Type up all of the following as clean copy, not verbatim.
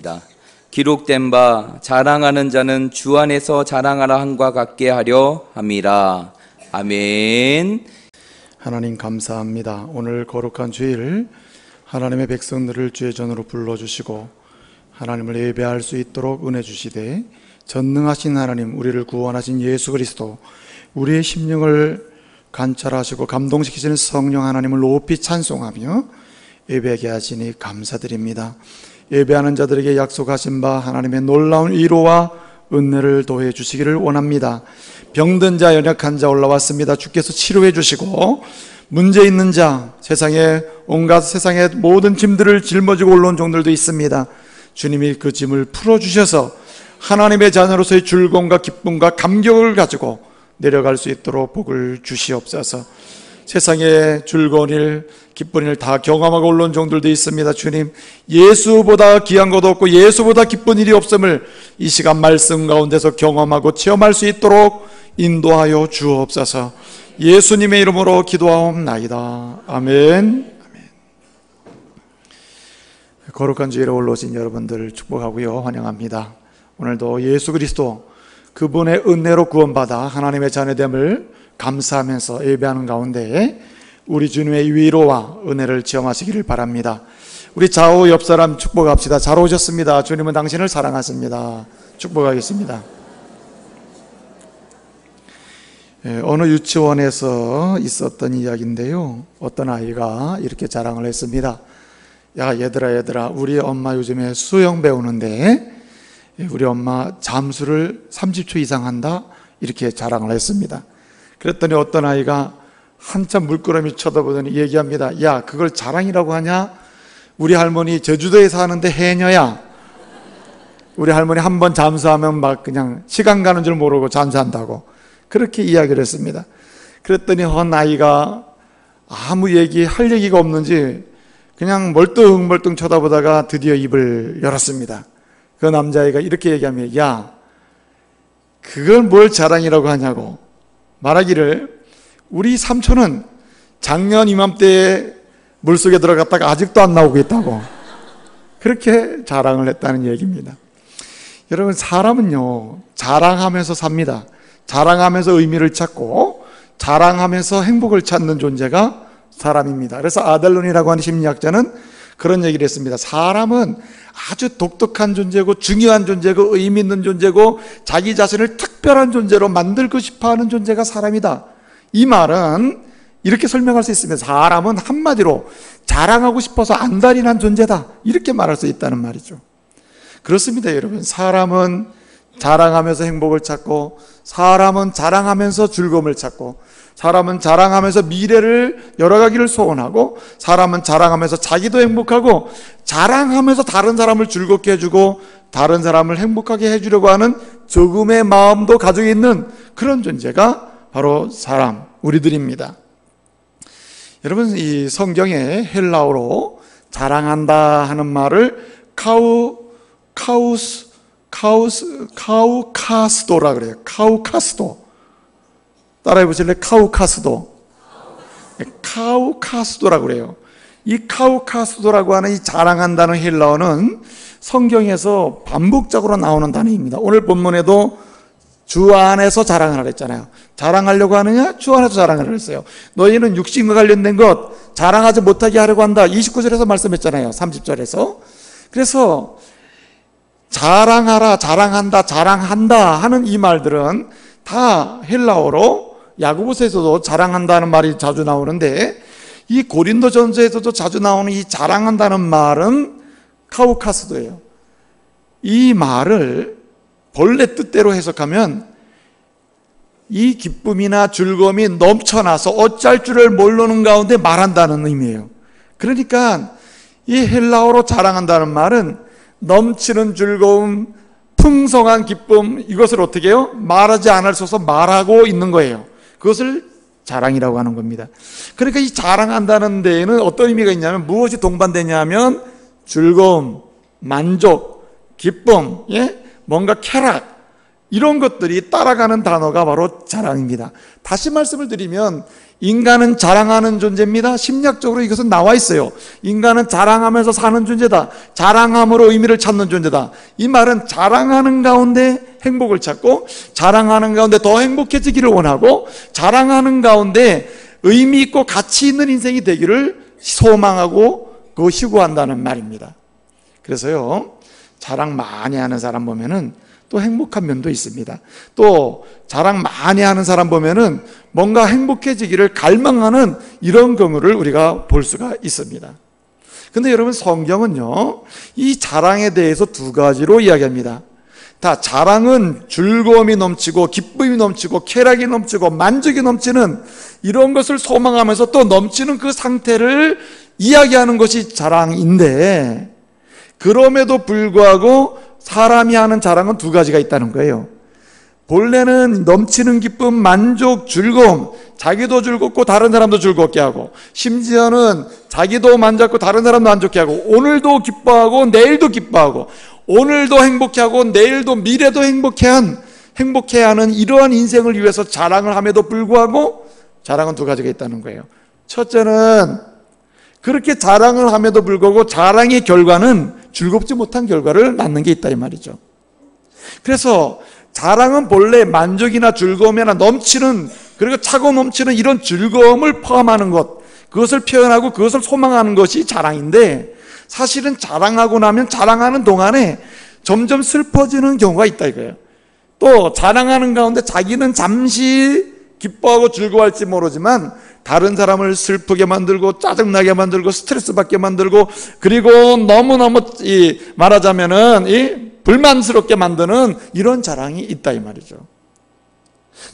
기도합니다. 기록된 바 자랑하는 자는 주 안에서 자랑하라 함과 같게 하려 함이라. 아멘. 하나님 감사합니다. 오늘 거룩한 주일 하나님의 백성들을 주의 전으로 불러주시고 하나님을 예배할 수 있도록 은혜 주시되 전능하신 하나님, 우리를 구원하신 예수 그리스도, 우리의 심령을 관찰하시고 감동시키시는 성령 하나님을 높이 찬송하며 예배하게 하시니 감사드립니다. 예배하는 자들에게 약속하신 바 하나님의 놀라운 위로와 은혜를 더해 주시기를 원합니다. 병든 자, 연약한 자 올라왔습니다. 주께서 치료해 주시고, 문제 있는 자, 온갖 세상의 모든 짐들을 짊어지고 올라온 종들도 있습니다. 주님이 그 짐을 풀어주셔서 하나님의 자녀로서의 즐거움과 기쁨과 감격을 가지고 내려갈 수 있도록 복을 주시옵소서. 세상의 즐거운 일, 기쁜 일 다 경험하고 올라온 종들도 있습니다. 주님, 예수보다 귀한 것도 없고 예수보다 기쁜 일이 없음을 이 시간 말씀 가운데서 경험하고 체험할 수 있도록 인도하여 주옵소서. 예수님의 이름으로 기도하옵나이다. 아멘. 거룩한 주일에 올라오신 여러분들을 축복하고요, 환영합니다. 오늘도 예수 그리스도 그분의 은혜로 구원받아 하나님의 자녀됨을 감사하면서 예배하는 가운데 우리 주님의 위로와 은혜를 체험하시기를 바랍니다. 우리 좌우 옆 사람 축복합시다. 잘 오셨습니다. 주님은 당신을 사랑하십니다. 축복하겠습니다. 어느 유치원에서 있었던 이야기인데요, 어떤 아이가 이렇게 자랑을 했습니다. 야, 얘들아, 우리 엄마 요즘에 수영 배우는데 우리 엄마 잠수를 30초 이상 한다, 이렇게 자랑을 했습니다. 그랬더니 어떤 아이가 한참 물끄러미 쳐다보더니 얘기합니다. 야, 그걸 자랑이라고 하냐? 우리 할머니 제주도에 사는데 해녀야. 우리 할머니 한 번 잠수하면 막 그냥 시간 가는 줄 모르고 잠수한다고 그렇게 이야기를 했습니다. 그랬더니 아이가 아무 할 얘기가 없는지 그냥 멀뚱멀뚱 쳐다보다가 드디어 입을 열었습니다. 그 남자아이가 이렇게 얘기합니다. 야, 그걸 뭘 자랑이라고 하냐고 말하기를, 우리 삼촌은 작년 이맘때에 물속에 들어갔다가 아직도 안 나오고 있다고 그렇게 자랑을 했다는 얘기입니다. 여러분, 사람은요 자랑하면서 삽니다. 자랑하면서 의미를 찾고 자랑하면서 행복을 찾는 존재가 사람입니다. 그래서 아델론이라고 하는 심리학자는 그런 얘기를 했습니다. 사람은 아주 독특한 존재고 중요한 존재고 의미 있는 존재고 자기 자신을 특별한 존재로 만들고 싶어하는 존재가 사람이다. 이 말은 이렇게 설명할 수 있습니다. 사람은 한마디로 자랑하고 싶어서 안달이 존재다, 이렇게 말할 수 있다는 말이죠. 그렇습니다, 여러분. 사람은 자랑하면서 행복을 찾고, 사람은 자랑하면서 즐거움을 찾고, 사람은 자랑하면서 미래를 열어가기를 소원하고, 사람은 자랑하면서 자기도 행복하고, 자랑하면서 다른 사람을 즐겁게 해주고 다른 사람을 행복하게 해주려고 하는 조금의 마음도 가지고 있는 그런 존재가 바로 사람, 우리들입니다. 여러분, 이 성경에 헬라어로 자랑한다 하는 말을 카우카스도라 그래요. 카우카스도. 따라해 보실래요? 카우카스도라고 그래요. 이 카우카스도라고 하는 이 자랑한다는 헬라어는 성경에서 반복적으로 나오는 단어입니다. 오늘 본문에도 주 안에서 자랑하라 그랬잖아요. 자랑하려고 하느냐? 주 안에서 자랑하라 그랬어요. 너희는 육신과 관련된 것 자랑하지 못하게 하려고 한다, 29절에서 말씀했잖아요. 30절에서. 그래서 자랑하라, 자랑한다 하는 이 말들은 다 헬라어로, 야고보서에서도 자랑한다는 말이 자주 나오는데, 이 고린도전서에서도 자주 나오는 이 자랑한다는 말은 카우카스도예요. 이 말을 본래 뜻대로 해석하면 이 기쁨이나 즐거움이 넘쳐나서 어쩔 줄을 모르는 가운데 말한다는 의미예요. 그러니까 이 헬라어로 자랑한다는 말은 넘치는 즐거움, 풍성한 기쁨, 이것을 어떻게 해요? 말하지 않을 수 없어 말하고 있는 거예요. 그것을 자랑이라고 하는 겁니다. 그러니까 이 자랑한다는 데에는 어떤 의미가 있냐면, 무엇이 동반되냐 하면 즐거움, 만족, 기쁨, 뭔가 쾌락, 이런 것들이 따라가는 단어가 바로 자랑입니다. 다시 말씀을 드리면 인간은 자랑하는 존재입니다. 심리학적으로 이것은 나와 있어요. 인간은 자랑하면서 사는 존재다. 자랑함으로 의미를 찾는 존재다. 이 말은 자랑하는 가운데 행복을 찾고, 자랑하는 가운데 더 행복해지기를 원하고, 자랑하는 가운데 의미 있고 가치 있는 인생이 되기를 소망하고 그 희구한다는 말입니다. 그래서요, 자랑 많이 하는 사람 보면은 또 행복한 면도 있습니다. 또 자랑 많이 하는 사람 보면은 뭔가 행복해지기를 갈망하는 이런 경우를 우리가 볼 수가 있습니다. 근데 여러분, 성경은요, 이 자랑에 대해서 두 가지로 이야기합니다. 다 자랑은 즐거움이 넘치고 기쁨이 넘치고 쾌락이 넘치고 만족이 넘치는 이런 것을 소망하면서 또 넘치는 그 상태를 이야기하는 것이 자랑인데, 그럼에도 불구하고 사람이 하는 자랑은 두 가지가 있다는 거예요. 본래는 넘치는 기쁨, 만족, 즐거움, 자기도 즐겁고 다른 사람도 즐겁게 하고, 심지어는 자기도 만족하고 다른 사람도 만족해 하고, 오늘도 기뻐하고 내일도 기뻐하고, 오늘도 행복해하고 내일도 미래도 행복해야 하는 이러한 인생을 위해서 자랑을 함에도 불구하고 자랑은 두 가지가 있다는 거예요. 첫째는 그렇게 자랑을 함에도 불구하고 자랑의 결과는 즐겁지 못한 결과를 낳는 게 있다 이 말이죠. 그래서 자랑은 본래 만족이나 즐거움이나 넘치는, 그리고 차고 넘치는 이런 즐거움을 포함하는 것, 그것을 표현하고 그것을 소망하는 것이 자랑인데, 사실은 자랑하고 나면 자랑하는 동안에 점점 슬퍼지는 경우가 있다 이거예요. 또 자랑하는 가운데 자기는 잠시 기뻐하고 즐거워할지 모르지만 다른 사람을 슬프게 만들고 짜증나게 만들고 스트레스 받게 만들고, 그리고 너무너무 말하자면은 불만스럽게 만드는 이런 자랑이 있다 이 말이죠.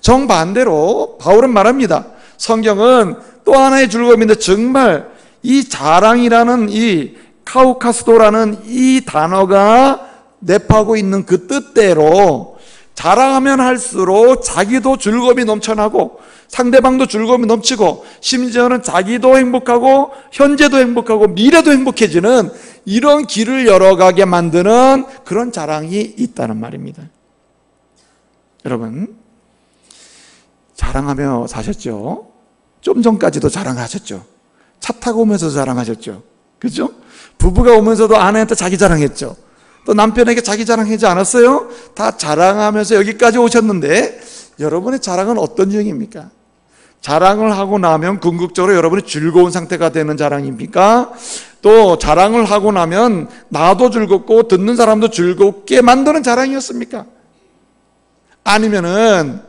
정반대로 바울은 말합니다. 성경은 또 하나의 즐거움인데, 정말 이 자랑이라는 이 카우카스도라는 이 단어가 내포하고 있는 그 뜻대로 자랑하면 할수록 자기도 즐거움이 넘쳐나고 상대방도 즐거움이 넘치고, 심지어는 자기도 행복하고 현재도 행복하고 미래도 행복해지는 이런 길을 열어가게 만드는 그런 자랑이 있다는 말입니다. 여러분, 자랑하며 사셨죠? 좀 전까지도 자랑하셨죠? 차 타고 오면서도 자랑하셨죠? 그죠? 부부가 오면서도 아내한테 자기 자랑했죠? 또 남편에게 자기 자랑하지 않았어요? 다 자랑하면서 여기까지 오셨는데, 여러분의 자랑은 어떤 유형입니까? 자랑을 하고 나면 궁극적으로 여러분이 즐거운 상태가 되는 자랑입니까? 또 자랑을 하고 나면 나도 즐겁고 듣는 사람도 즐겁게 만드는 자랑이었습니까? 아니면은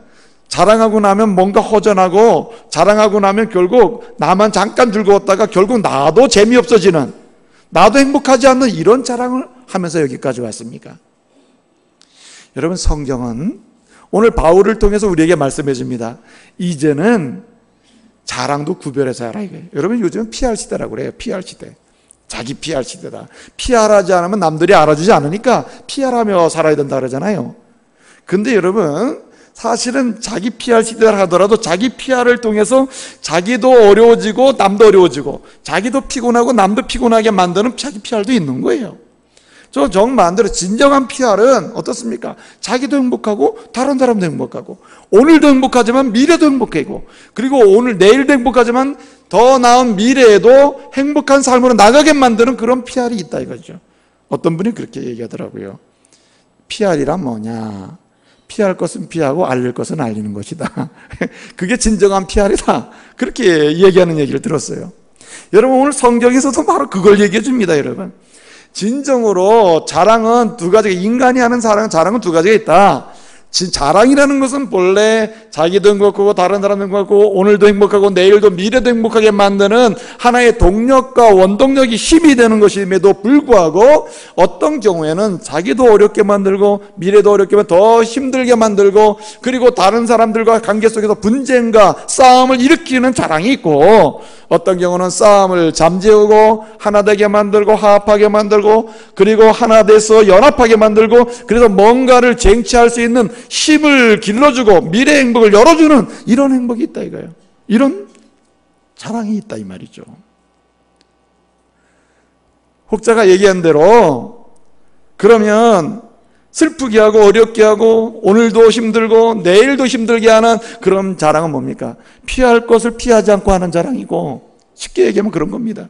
자랑하고 나면 뭔가 허전하고, 자랑하고 나면 결국 나만 잠깐 즐거웠다가 결국 나도 재미없어지는, 나도 행복하지 않는 이런 자랑을 하면서 여기까지 왔습니까? 여러분, 성경은 오늘 바울을 통해서 우리에게 말씀해 줍니다. 이제는 자랑도 구별해서 하라 이거예요. 여러분, 요즘 PR 시대라고 그래요. PR 시대. 자기 PR 시대다. PR하지 않으면 남들이 알아주지 않으니까 PR하며 살아야 된다 그러잖아요. 근데 여러분, 사실은 자기 PR 시대를 하더라도 자기 PR을 통해서 자기도 어려워지고 남도 어려워지고, 자기도 피곤하고 남도 피곤하게 만드는 자기 PR도 있는 거예요. 저 정반대로 진정한 PR은 어떻습니까? 자기도 행복하고 다른 사람도 행복하고, 오늘도 행복하지만 미래도 행복하고, 그리고 오늘 내일도 행복하지만 더 나은 미래에도 행복한 삶으로 나가게 만드는 그런 PR이 있다 이거죠. 어떤 분이 그렇게 얘기하더라고요. PR이란 뭐냐? 피할 것은 피하고 알릴 것은 알리는 것이다. 그게 진정한 PR이다. 그렇게 얘기하는 얘기를 들었어요. 여러분, 오늘 성경에서도 바로 그걸 얘기해 줍니다. 여러분, 진정으로 자랑은 두 가지가, 인간이 하는 자랑은 두 가지가 있다. 자랑이라는 것은 본래 자기도 행복하고 다른 사람도 행복하고 오늘도 행복하고 내일도 미래도 행복하게 만드는 하나의 동력과 원동력이 힘이 되는 것임에도 불구하고, 어떤 경우에는 자기도 어렵게 만들고 미래도 어렵게 만들고 더 힘들게 만들고, 그리고 다른 사람들과 관계 속에서 분쟁과 싸움을 일으키는 자랑이 있고, 어떤 경우는 싸움을 잠재우고 하나 되게 만들고 화합하게 만들고, 그리고 하나 돼서 연합하게 만들고, 그래서 뭔가를 쟁취할 수 있는 힘을 길러주고 미래 행복을 열어주는 이런 행복이 있다 이거예요. 이런 자랑이 있다 이 말이죠. 혹자가 얘기한 대로, 그러면 슬프게 하고 어렵게 하고 오늘도 힘들고 내일도 힘들게 하는 그런 자랑은 뭡니까? 피할 것을 피하지 않고 하는 자랑이고, 쉽게 얘기하면 그런 겁니다.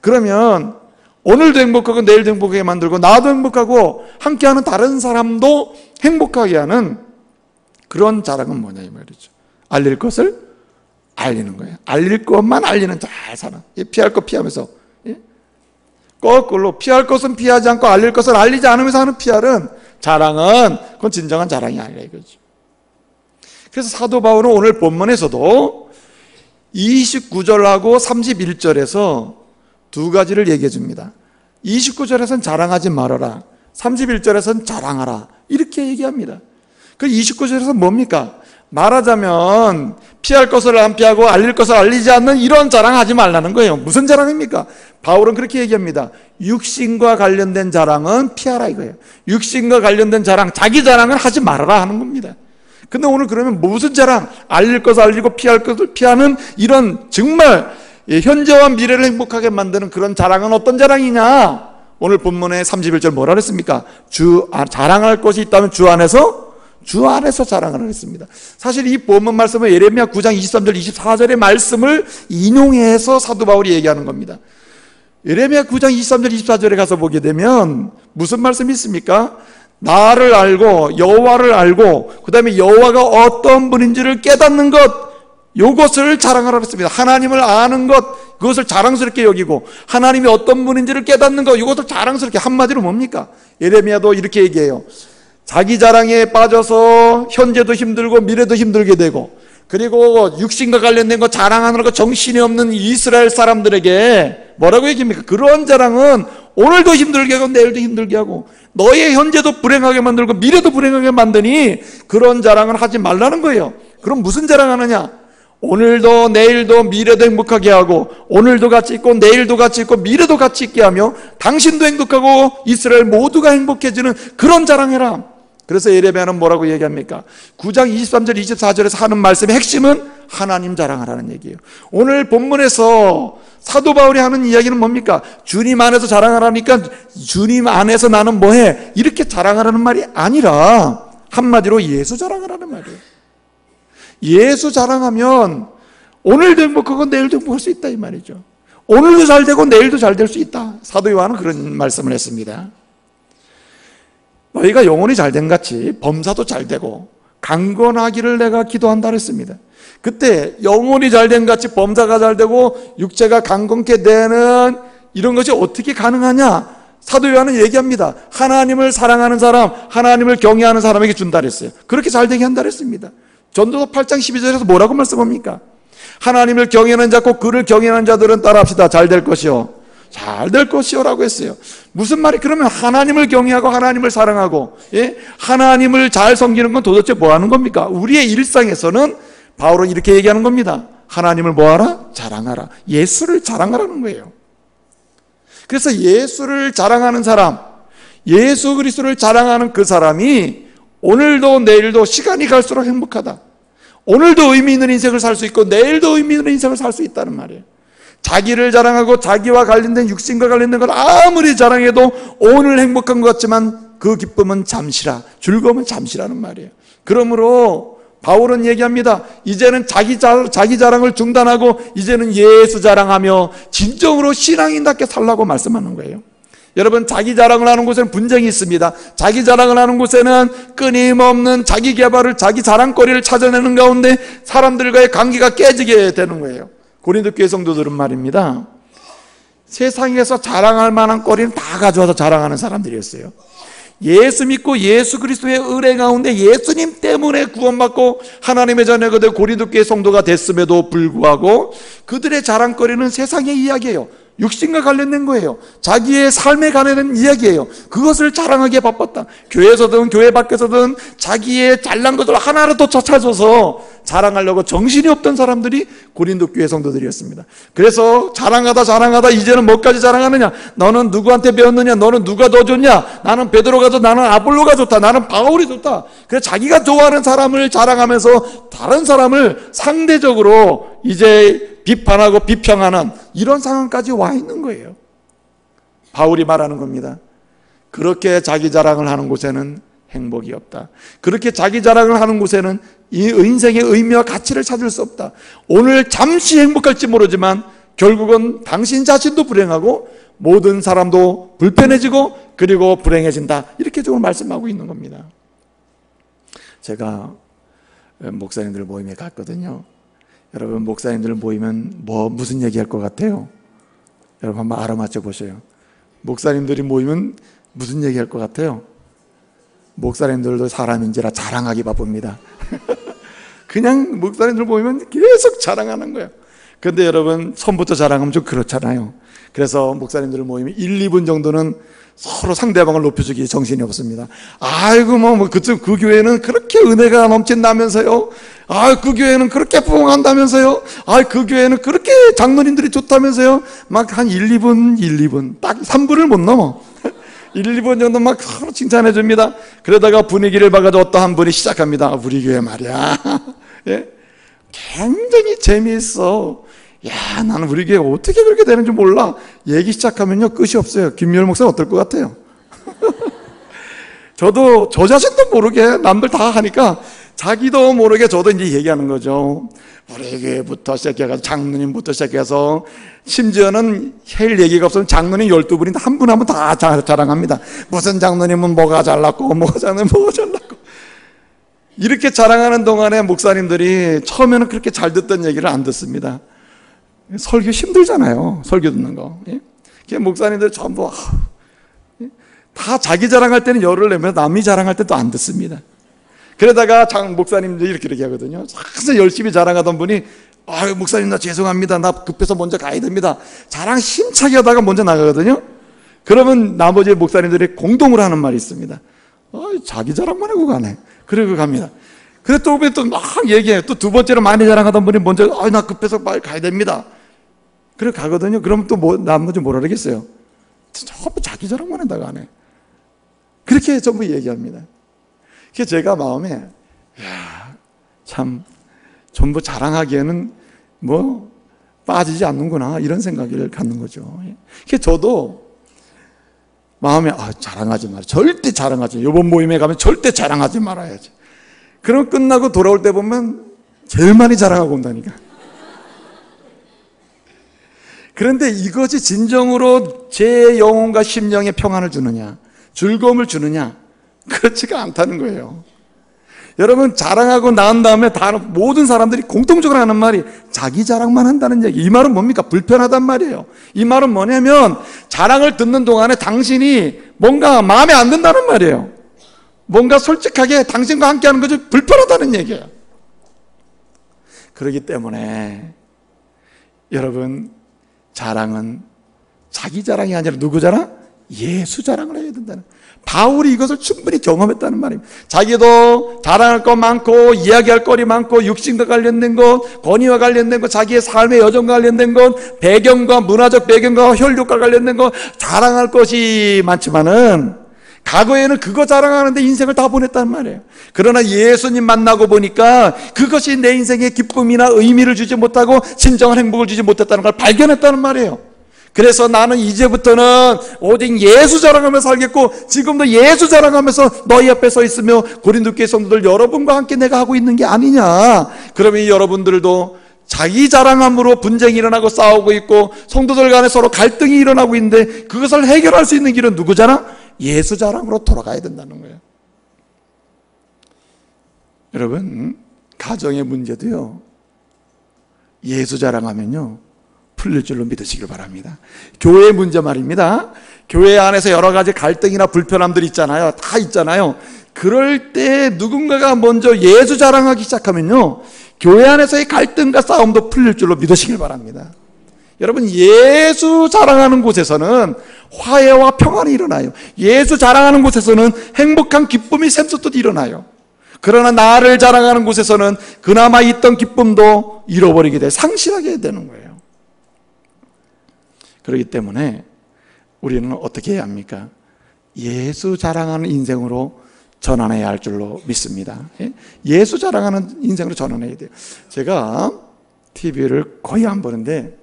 그러면 오늘도 행복하고 내일도 행복하게 만들고 나도 행복하고 함께하는 다른 사람도 행복하게 하는 그런 자랑은 뭐냐 이 말이죠. 알릴 것을 알리는 거예요. 알릴 것만 알리는 잘 사람. 피할 것 피하면서, 거꾸로 피할 것은 피하지 않고 알릴 것은 알리지 않으면서 하는 피할은, 자랑은 그건 진정한 자랑이 아니라 이거죠. 그래서 사도 바울은 오늘 본문에서도 29절하고 31절에서 두 가지를 얘기해 줍니다. 29절에서는 자랑하지 말아라, 31절에서는 자랑하라, 이렇게 얘기합니다. 그 29절에서는 뭡니까? 말하자면 피할 것을 안 피하고 알릴 것을 알리지 않는 이런 자랑하지 말라는 거예요. 무슨 자랑입니까? 바울은 그렇게 얘기합니다. 육신과 관련된 자랑은 피하라 이거예요. 육신과 관련된 자랑, 자기 자랑은 하지 말아라 하는 겁니다. 근데 오늘 그러면 무슨 자랑? 알릴 것을 알리고 피할 것을 피하는 이런 정말 현재와 미래를 행복하게 만드는 그런 자랑은 어떤 자랑이냐? 오늘 본문의 31절 뭐라 그랬습니까? 자랑할 것이 있다면 주 안에서 자랑을 했습니다. 사실 이 본문 말씀은 예레미야 9장 23절 24절의 말씀을 인용해서 사도 바울이 얘기하는 겁니다. 예레미야 9장 23절 24절에 가서 보게 되면 무슨 말씀이 있습니까? 나를 알고 여호와를 알고 그 다음에 여호와가 어떤 분인지를 깨닫는 것, 이것을 자랑하라고 했습니다. 하나님을 아는 것, 그것을 자랑스럽게 여기고 하나님이 어떤 분인지를 깨닫는 것, 이것을 자랑스럽게, 한마디로 뭡니까? 예레미야도 이렇게 얘기해요. 자기 자랑에 빠져서 현재도 힘들고 미래도 힘들게 되고, 그리고 육신과 관련된 거 자랑하는 거 정신이 없는 이스라엘 사람들에게 뭐라고 얘기합니까? 그런 자랑은 오늘도 힘들게 하고 내일도 힘들게 하고 너의 현재도 불행하게 만들고 미래도 불행하게 만드니 그런 자랑은 하지 말라는 거예요. 그럼 무슨 자랑하느냐? 오늘도 내일도 미래도 행복하게 하고 오늘도 같이 있고 내일도 같이 있고 미래도 같이 있게 하며 당신도 행복하고 이스라엘 모두가 행복해지는 그런 자랑해라. 그래서 예레미야는 뭐라고 얘기합니까? 9장 23절 24절에서 하는 말씀의 핵심은 하나님 자랑하라는 얘기예요. 오늘 본문에서 사도 바울이 하는 이야기는 뭡니까? 주님 안에서 자랑하라니까 주님 안에서 나는 뭐해? 이렇게 자랑하라는 말이 아니라 한마디로 예수 자랑하라는 말이에요. 예수 자랑하면 오늘도 행복하고 내일도 행복할 수 있다 이 말이죠. 오늘도 잘 되고 내일도 잘 될 수 있다. 사도 요한은 그런 말씀을 했습니다. 너희가 영혼이 잘된 같이 범사도 잘 되고 강건하기를 내가 기도한다 그랬습니다. 그때 영혼이 잘된 같이 범사가 잘 되고 육체가 강건케 되는 이런 것이 어떻게 가능하냐? 사도 요한은 얘기합니다. 하나님을 사랑하는 사람, 하나님을 경외하는 사람에게 준다 그랬어요. 그렇게 잘되게 한다 그랬습니다. 전도서 8장 12절에서 뭐라고 말씀합니까? 하나님을 경외하는 자, 곧 그를 경외하는 자들은 따라합시다. 잘 될 것이요, 잘 될 것이요 라고 했어요. 무슨 말이? 그러면 하나님을 경외하고 하나님을 사랑하고 하나님을 잘 섬기는 건 도대체 뭐 하는 겁니까? 우리의 일상에서는 바울은 이렇게 얘기하는 겁니다. 하나님을 뭐하라? 자랑하라. 예수를 자랑하라는 거예요. 그래서 예수를 자랑하는 사람, 예수 그리스도를 자랑하는 그 사람이 오늘도 내일도 시간이 갈수록 행복하다. 오늘도 의미 있는 인생을 살 수 있고 내일도 의미 있는 인생을 살 수 있다는 말이에요. 자기를 자랑하고 자기와 관련된 육신과 관련된 걸 아무리 자랑해도 오늘 행복한 것 같지만 그 기쁨은 잠시라, 즐거움은 잠시라는 말이에요. 그러므로 바울은 얘기합니다. 이제는 자기 자랑을 중단하고 이제는 예수 자랑하며 진정으로 신앙인답게 살라고 말씀하는 거예요. 여러분, 자기 자랑을 하는 곳에는 분쟁이 있습니다. 자기 자랑을 하는 곳에는 끊임없는 자기 개발을, 자기 자랑거리를 찾아내는 가운데 사람들과의 관계가 깨지게 되는 거예요. 고린도 교회 성도들은 말입니다, 세상에서 자랑할 만한 거리는 다 가져와서 자랑하는 사람들이었어요. 예수 믿고 예수 그리스도의 의뢰 가운데 예수님 때문에 구원받고 하나님의 자녀가 되고 고린도 교회 성도가 됐음에도 불구하고 그들의 자랑거리는 세상의 이야기예요. 육신과 관련된 거예요. 자기의 삶에 관련된 이야기예요. 그것을 자랑하기에 바빴다. 교회에서든 교회 밖에서든 자기의 잘난 것을 하나라도 찾아서 자랑하려고 정신이 없던 사람들이 고린도 교회 성도들이었습니다. 그래서 자랑하다 이제는 뭐까지 자랑하느냐? 너는 누구한테 배웠느냐? 너는 누가 더 좋냐? 나는 베드로가 좋다, 나는 아볼로가 좋다, 나는 바울이 좋다. 그래서 자기가 좋아하는 사람을 자랑하면서 다른 사람을 상대적으로 이제 비판하고 비평하는 이런 상황까지 와 있는 거예요. 바울이 말하는 겁니다. 그렇게 자기 자랑을 하는 곳에는 행복이 없다. 그렇게 자기 자랑을 하는 곳에는 이 인생의 의미와 가치를 찾을 수 없다. 오늘 잠시 행복할지 모르지만 결국은 당신 자신도 불행하고 모든 사람도 불편해지고 그리고 불행해진다. 이렇게 지금 말씀하고 있는 겁니다. 제가 목사님들 모임에 갔거든요. 여러분, 목사님들 모이면 무슨 얘기할 것 같아요? 여러분 한번 알아맞혀 보세요. 목사님들이 모이면 무슨 얘기할 것 같아요? 목사님들도 사람인지라 자랑하기 바쁩니다. 그냥 목사님들 모이면 계속 자랑하는 거예요. 그런데 여러분, 처음부터 자랑하면 좀 그렇잖아요. 그래서 목사님들 모이면 1, 2분 정도는 서로 상대방을 높여주기 정신이 없습니다. 아이고 그 교회는 그렇게 은혜가 넘친다면서요. 그 교회는 그렇게 부흥한다면서요. 그 교회는 그렇게 장로님들이 좋다면서요. 막 한 1, 2분 딱 3분을 못 넘어. 1, 2분 정도 막 서로 칭찬해 줍니다. 그러다가 분위기를 봐가지고 어떠한 분이 시작합니다. 우리 교회 말이야. 예? 굉장히 재미있어. 야, 나는 우리 교회 어떻게 그렇게 되는지 몰라. 얘기 시작하면요 끝이 없어요. 김유열 목사 어떨 것 같아요? 저도 저 자신도 모르게 남들 다 하니까 자기도 모르게 저도 이제 얘기하는 거죠. 우리 교회부터 시작해서 장로님부터 시작해서 심지어는 할 얘기가 없으면 장로님 12분인데 한 분 한 분 다 자랑합니다. 무슨 장로님은 뭐가 잘났고 뭐가 잘났고 이렇게 자랑하는 동안에 목사님들이 처음에는 그렇게 잘 듣던 얘기를 안 듣습니다. 설교 힘들잖아요. 설교 듣는 거. 목사님들 전부 다 자기 자랑할 때는 열을 내면 남이 자랑할 때 또 안 듣습니다. 그러다가 목사님들이 이렇게 하거든요. 항상 열심히 자랑하던 분이 목사님 나 죄송합니다. 나 급해서 먼저 가야 됩니다. 자랑 힘차게 하다가 먼저 나가거든요. 그러면 나머지 목사님들이 공동으로 하는 말이 있습니다. 자기 자랑만 하고 가네. 그러고 갑니다. 그래 또 막 얘기해요. 또 두 번째로 많이 자랑하던 분이 먼저 나 급해서 빨리 가야 됩니다. 그래 가거든요. 그러면 또 나머지 뭐라 그러겠어요? 전부 자기 자랑만 한다고 하네. 그렇게 전부 얘기합니다. 그래서 제가 마음에 참 전부 자랑하기에는 빠지지 않는구나 이런 생각을 갖는 거죠. 그래서 저도 마음에 자랑하지 마라. 절대 자랑하지. 이번 모임에 가면 절대 자랑하지 말아야지. 그럼 끝나고 돌아올 때 보면 제일 많이 자랑하고 온다니까. 그런데 이것이 진정으로 제 영혼과 심령에 평안을 주느냐, 즐거움을 주느냐, 그렇지가 않다는 거예요. 여러분, 자랑하고 난 다음에 모든 사람들이 공통적으로 하는 말이 자기 자랑만 한다는 얘기. 이 말은 뭡니까? 불편하단 말이에요. 이 말은 뭐냐면 자랑을 듣는 동안에 당신이 뭔가 마음에 안 든다는 말이에요. 뭔가 솔직하게 당신과 함께 하는 것이 불편하다는 얘기예요. 그렇기 때문에 여러분, 자랑은 자기 자랑이 아니라 누구 자랑? 예수 자랑을 해야 된다는. 바울이 이것을 충분히 경험했다는 말입니다. 자기도 자랑할 것 많고 이야기할 거리 많고 육신과 관련된 것, 권위와 관련된 것, 자기의 삶의 여정과 관련된 것, 배경과 문화적 배경과 혈육과 관련된 것, 자랑할 것이 많지만은 과거에는 그거 자랑하는데 인생을 다 보냈단 말이에요. 그러나 예수님 만나고 보니까 그것이 내 인생의 기쁨이나 의미를 주지 못하고 진정한 행복을 주지 못했다는 걸 발견했다는 말이에요. 그래서 나는 이제부터는 오직 예수 자랑하면서 살겠고, 지금도 예수 자랑하면서 너희 앞에 서 있으며 고린도교회 성도들 여러분과 함께 내가 하고 있는 게 아니냐. 그러면 여러분들도 자기 자랑함으로 분쟁이 일어나고 싸우고 있고 성도들 간에 서로 갈등이 일어나고 있는데 그것을 해결할 수 있는 길은 누구 자랑? 예수 자랑으로 돌아가야 된다는 거예요. 여러분, 가정의 문제도요, 예수 자랑하면요 풀릴 줄로 믿으시길 바랍니다. 교회 문제 말입니다. 교회 안에서 여러 가지 갈등이나 불편함들이 있잖아요. 다 있잖아요. 그럴 때 누군가가 먼저 예수 자랑하기 시작하면요, 교회 안에서의 갈등과 싸움도 풀릴 줄로 믿으시길 바랍니다. 여러분, 예수 자랑하는 곳에서는 화해와 평안이 일어나요. 예수 자랑하는 곳에서는 행복한 기쁨이 샘솟듯 일어나요. 그러나 나를 자랑하는 곳에서는 그나마 있던 기쁨도 잃어버리게 돼, 상실하게 되는 거예요. 그렇기 때문에 우리는 어떻게 해야 합니까? 예수 자랑하는 인생으로 전환해야 할 줄로 믿습니다. 예수 자랑하는 인생으로 전환해야 돼요. 제가 TV를 거의 안 보는데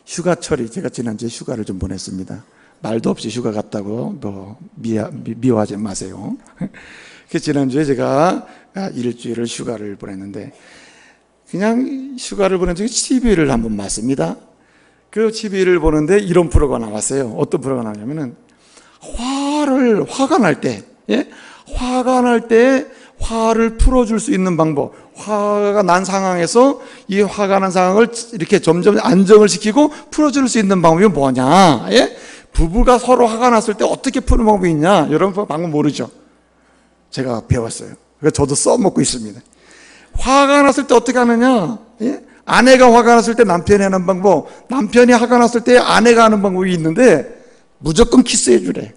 휴가철이, 제가 지난주에 휴가를 좀 보냈습니다. 말도 없이 휴가 갔다고 미워하지 마세요. 지난주에 제가 일주일을 휴가를 보냈는데 그냥 휴가를 보낸 적이 12일을 한번 맞습니다. 그 12일을 보는데 이런 프로가 나왔어요. 어떤 프로가 나왔냐면은 화가 날 때, 화가 날 때 화를 풀어줄 수 있는 방법, 화가 난 상황에서 이 화가 난 상황을 이렇게 점점 안정을 시키고 풀어줄 수 있는 방법이 뭐냐? 부부가 서로 화가 났을 때 어떻게 푸는 방법이 있냐? 여러분 방법 모르죠? 제가 배웠어요. 그래서 저도 써먹고 있습니다. 화가 났을 때 어떻게 하느냐? 아내가 화가 났을 때 남편이 하는 방법, 남편이 화가 났을 때 아내가 하는 방법이 있는데 무조건 키스해 주래.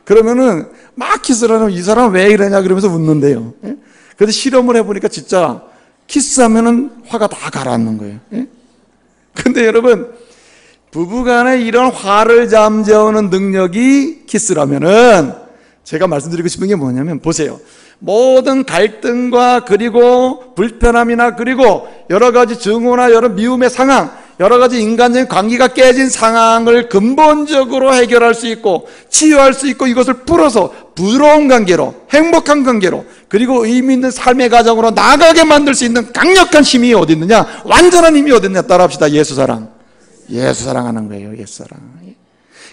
그러면은 막 키스를 하면 이 사람 왜 이러냐 그러면서 웃는데요. 그래서 실험을 해보니까 진짜 키스하면은 화가 다 가라앉는 거예요. 근데 여러분, 부부간에 이런 화를 잠재우는 능력이 키스라면은 제가 말씀드리고 싶은 게 뭐냐면 보세요. 모든 갈등과 그리고 불편함이나 그리고 여러 가지 증오나 여러 미움의 상황, 여러 가지 인간적인 관계가 깨진 상황을 근본적으로 해결할 수 있고 치유할 수 있고 이것을 풀어서 부드러운 관계로, 행복한 관계로, 그리고 의미 있는 삶의 가정으로 나아가게 만들 수 있는 강력한 힘이 어디 있느냐? 완전한 힘이 어디 있느냐? 따라합시다. 예수 사랑. 예수 사랑하는 거예요. 예수 사랑.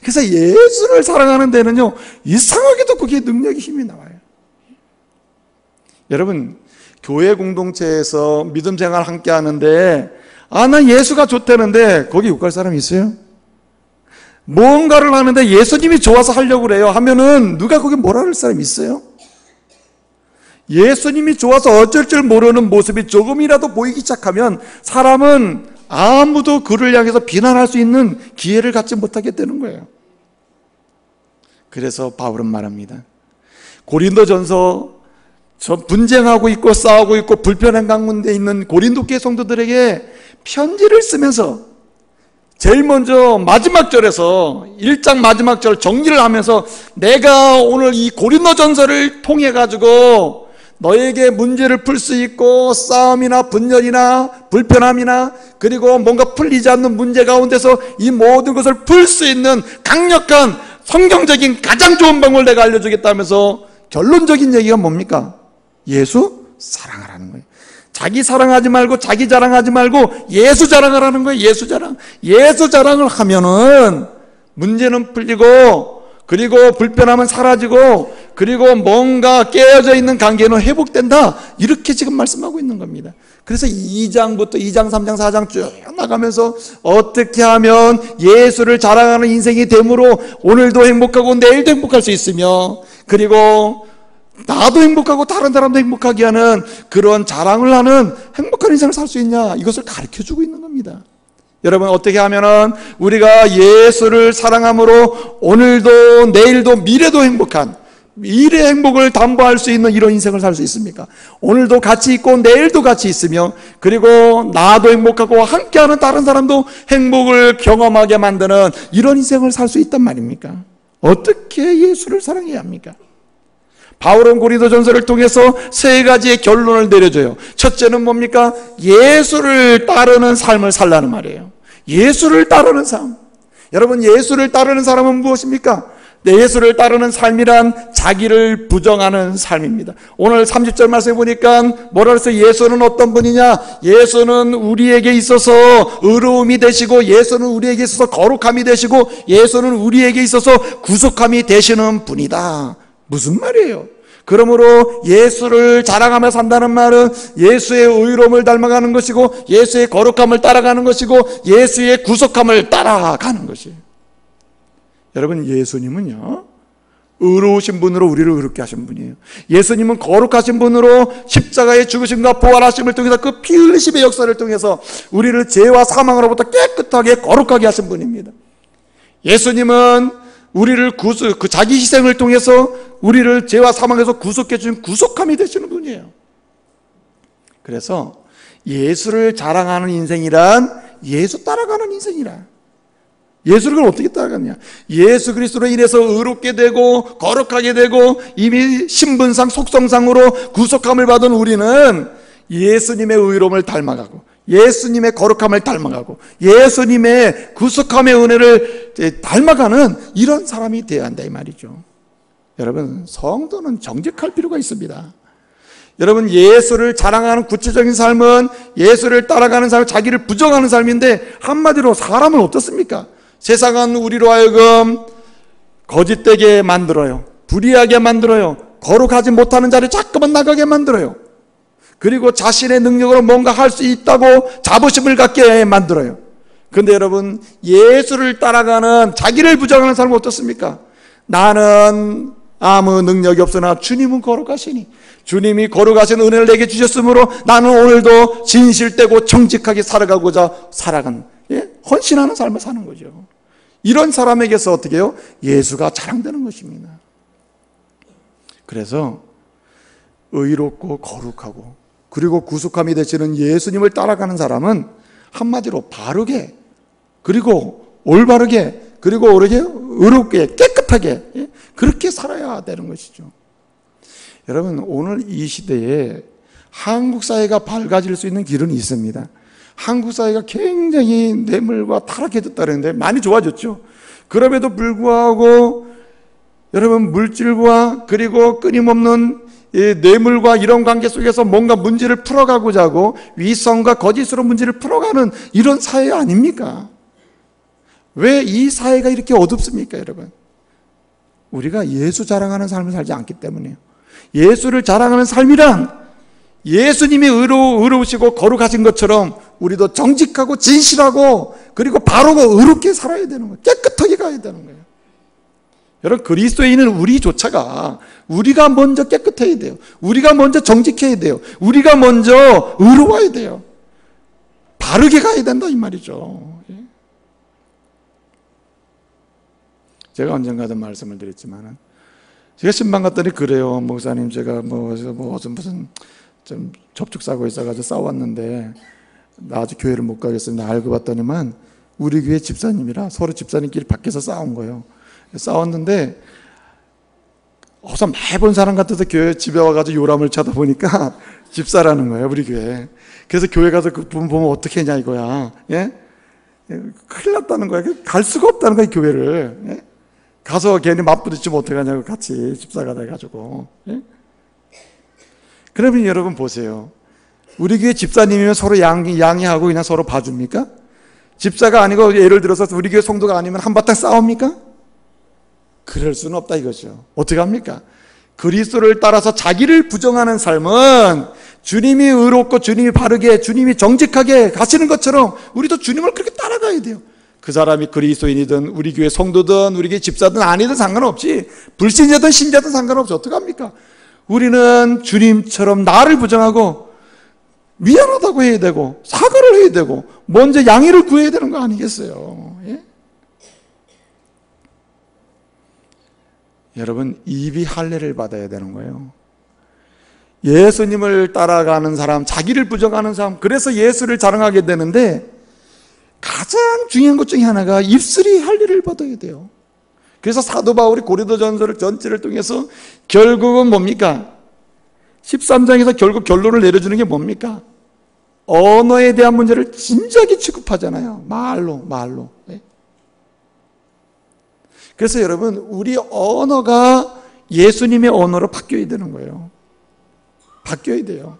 그래서 예수를 사랑하는 데는요, 이상하게도 거기에 능력이 힘이 나와요. 여러분, 교회 공동체에서 믿음 생활 함께 하는데 나 예수가 좋다는데 거기 못 갈 사람이 있어요? 뭔가를 하는데 예수님이 좋아서 하려고 그래요 하면은 누가 거기 뭐라 할 사람이 있어요? 예수님이 좋아서 어쩔 줄 모르는 모습이 조금이라도 보이기 시작하면 사람은 아무도 그를 향해서 비난할 수 있는 기회를 갖지 못하게 되는 거예요. 그래서 바울은 말합니다. 고린도전서 분쟁하고 있고 싸우고 있고 불편한 가운데 있는 고린도 교회 성도들에게 편지를 쓰면서 제일 먼저 마지막 절에서 1장 마지막 절 정리를 하면서 내가 오늘 이 고린도전서를 통해 가지고 너에게 문제를 풀 수 있고 싸움이나 분열이나 불편함이나 그리고 뭔가 풀리지 않는 문제 가운데서 이 모든 것을 풀 수 있는 강력한 성경적인 가장 좋은 방법을 내가 알려주겠다면서 결론적인 얘기가 뭡니까? 예수 사랑하라는 거예요. 자기 사랑하지 말고 자기 자랑하지 말고 예수 자랑하라는 거예요. 예수 자랑. 예수 자랑을 하면은 문제는 풀리고 그리고 불편함은 사라지고 그리고 뭔가 깨어져 있는 관계는 회복된다. 이렇게 지금 말씀하고 있는 겁니다. 그래서 2장부터 2장, 3장, 4장 쭉 나가면서 어떻게 하면 예수를 자랑하는 인생이 되므로 오늘도 행복하고 내일도 행복할 수 있으며 그리고 나도 행복하고 다른 사람도 행복하게 하는 그런 자랑을 하는 행복한 인생을 살 수 있냐, 이것을 가르쳐주고 있는 겁니다. 여러분, 어떻게 하면은 우리가 예수를 사랑함으로 오늘도 내일도 미래도 행복한 미래 행복을 담보할 수 있는 이런 인생을 살 수 있습니까? 오늘도 같이 있고 내일도 같이 있으며 그리고 나도 행복하고 함께하는 다른 사람도 행복을 경험하게 만드는 이런 인생을 살 수 있단 말입니까? 어떻게 예수를 사랑해야 합니까? 바울은 고린도전서를 통해서 세 가지의 결론을 내려줘요. 첫째는 뭡니까? 예수를 따르는 삶을 살라는 말이에요. 예수를 따르는 삶. 여러분, 예수를 따르는 사람은 무엇입니까? 예수를 따르는 삶이란 자기를 부정하는 삶입니다. 오늘 30절 말씀해 보니까 뭐라 그랬어요? 예수는 어떤 분이냐? 예수는 우리에게 있어서 의로움이 되시고 예수는 우리에게 있어서 거룩함이 되시고 예수는 우리에게 있어서 구속함이 되시는 분이다. 무슨 말이에요? 그러므로 예수를 자랑하며 산다는 말은 예수의 의로움을 닮아가는 것이고 예수의 거룩함을 따라가는 것이고 예수의 구속함을 따라가는 것이에요. 여러분, 예수님은요, 의로우신 분으로 우리를 의롭게 하신 분이에요. 예수님은 거룩하신 분으로 십자가의 죽으심과 부활하심을 통해서 그 피 흘리심의 역사를 통해서 우리를 죄와 사망으로부터 깨끗하게 거룩하게 하신 분입니다. 예수님은 우리를 그 자기 희생을 통해서 우리를 죄와 사망에서 구속해 주신 구속함이 되시는 분이에요. 그래서 예수를 자랑하는 인생이란 예수 따라가는 인생이라. 예수를 어떻게 따라가느냐? 예수 그리스도로 인해서 의롭게 되고 거룩하게 되고 이미 신분상 속성상으로 구속함을 받은 우리는 예수님의 의로움을 닮아가고 예수님의 거룩함을 닮아가고 예수님의 구속함의 은혜를 닮아가는 이런 사람이 되어야 한다 이 말이죠. 여러분, 성도는 정직할 필요가 있습니다. 여러분, 예수를 자랑하는 구체적인 삶은 예수를 따라가는 삶, 자기를 부정하는 삶인데, 한마디로 사람은 어떻습니까? 세상은 우리로 하여금 거짓되게 만들어요. 불의하게 만들어요. 거룩하지 못하는 자를 자꾸만 나가게 만들어요. 그리고 자신의 능력으로 뭔가 할 수 있다고 자부심을 갖게 만들어요. 그런데 여러분, 예수를 따라가는, 자기를 부정하는 사람은 어떻습니까? 나는 아무 능력이 없으나 주님은 거룩하시니 주님이 거룩하신 은혜를 내게 주셨으므로 나는 오늘도 진실되고 정직하게 살아가고자 살아간, 헌신하는 삶을 사는 거죠. 이런 사람에게서 어떻게 해요? 예수가 자랑되는 것입니다. 그래서 의롭고 거룩하고 그리고 구속함이 되시는 예수님을 따라가는 사람은 한마디로 바르게, 그리고 올바르게, 그리고 오르게, 의롭게, 깨끗하게 그렇게 살아야 되는 것이죠. 여러분, 오늘 이 시대에 한국 사회가 밝아질 수 있는 길은 있습니다. 한국 사회가 굉장히 뇌물과 타락해졌다는데 많이 좋아졌죠. 그럼에도 불구하고 여러분, 물질과 그리고 끊임없는 이 뇌물과 이런 관계 속에서 뭔가 문제를 풀어가고자 하고 위선과 거짓으로 문제를 풀어가는 이런 사회 아닙니까? 왜 이 사회가 이렇게 어둡습니까, 여러분? 우리가 예수 자랑하는 삶을 살지 않기 때문이에요. 예수를 자랑하는 삶이란 예수님이 의로우시고 거룩하신 것처럼 우리도 정직하고 진실하고 그리고 바르고 의롭게 살아야 되는 거예요. 깨끗하게 가야 되는 거예요. 여러분, 그리스도인은 우리조차가 우리가 먼저 깨끗해야 돼요. 우리가 먼저 정직해야 돼요. 우리가 먼저 의로워야 돼요. 바르게 가야 된다 이 말이죠. 제가 언젠가도 말씀을 드렸지만은, 제가 신방 갔더니 그래요. 목사님, 제가 무슨 좀 접촉사고 있어가지고 싸웠는데 나 아직 교회를 못 가겠습니다. 알고 봤더니만 우리 교회 집사님이라 서로 집사님끼리 밖에서 싸운 거예요. 싸웠는데 어서 매번 사람 같아서 교회 집에 와가지고 요람을 쳐다보니까 집사라는 거예요, 우리 교회. 그래서 교회 가서 그 분 보면 어떻게 했냐 이거야. 예? 큰일 났다는 거야. 갈 수가 없다는 거야, 교회를. 예? 가서 괜히 맞부딪히면 어떡하냐고 같이 집사가 돼가지고. 예? 그러면 여러분 보세요. 우리 교회 집사님이면 서로 양해하고 그냥 서로 봐줍니까? 집사가 아니고 예를 들어서 우리 교회 성도가 아니면 한바탕 싸웁니까? 그럴 수는 없다 이거죠. 어떻게 합니까? 그리스도를 따라서 자기를 부정하는 삶은 주님이 의롭고 주님이 바르게 주님이 정직하게 가시는 것처럼 우리도 주님을 그렇게 따라가야 돼요. 그 사람이 그리스도인이든 우리 교회 성도든 우리 교회 집사든 아니든 상관없이, 불신자든 신자든 상관없이 어떻게 합니까? 우리는 주님처럼 나를 부정하고 미안하다고 해야 되고 사과를 해야 되고 먼저 양해를 구해야 되는 거 아니겠어요? 예? 여러분, 입이 할례를 받아야 되는 거예요. 예수님을 따라가는 사람, 자기를 부정하는 사람, 그래서 예수를 자랑하게 되는데 가장 중요한 것 중에 하나가 입술이 할례를 받아야 돼요. 그래서 사도 바울이 고린도전서를 전체를 통해서 결국은 뭡니까? 13장에서 결국 결론을 내려주는 게 뭡니까? 언어에 대한 문제를 진지하게 취급하잖아요. 말로. 네? 그래서 여러분, 우리 언어가 예수님의 언어로 바뀌어야 되는 거예요. 바뀌어야 돼요.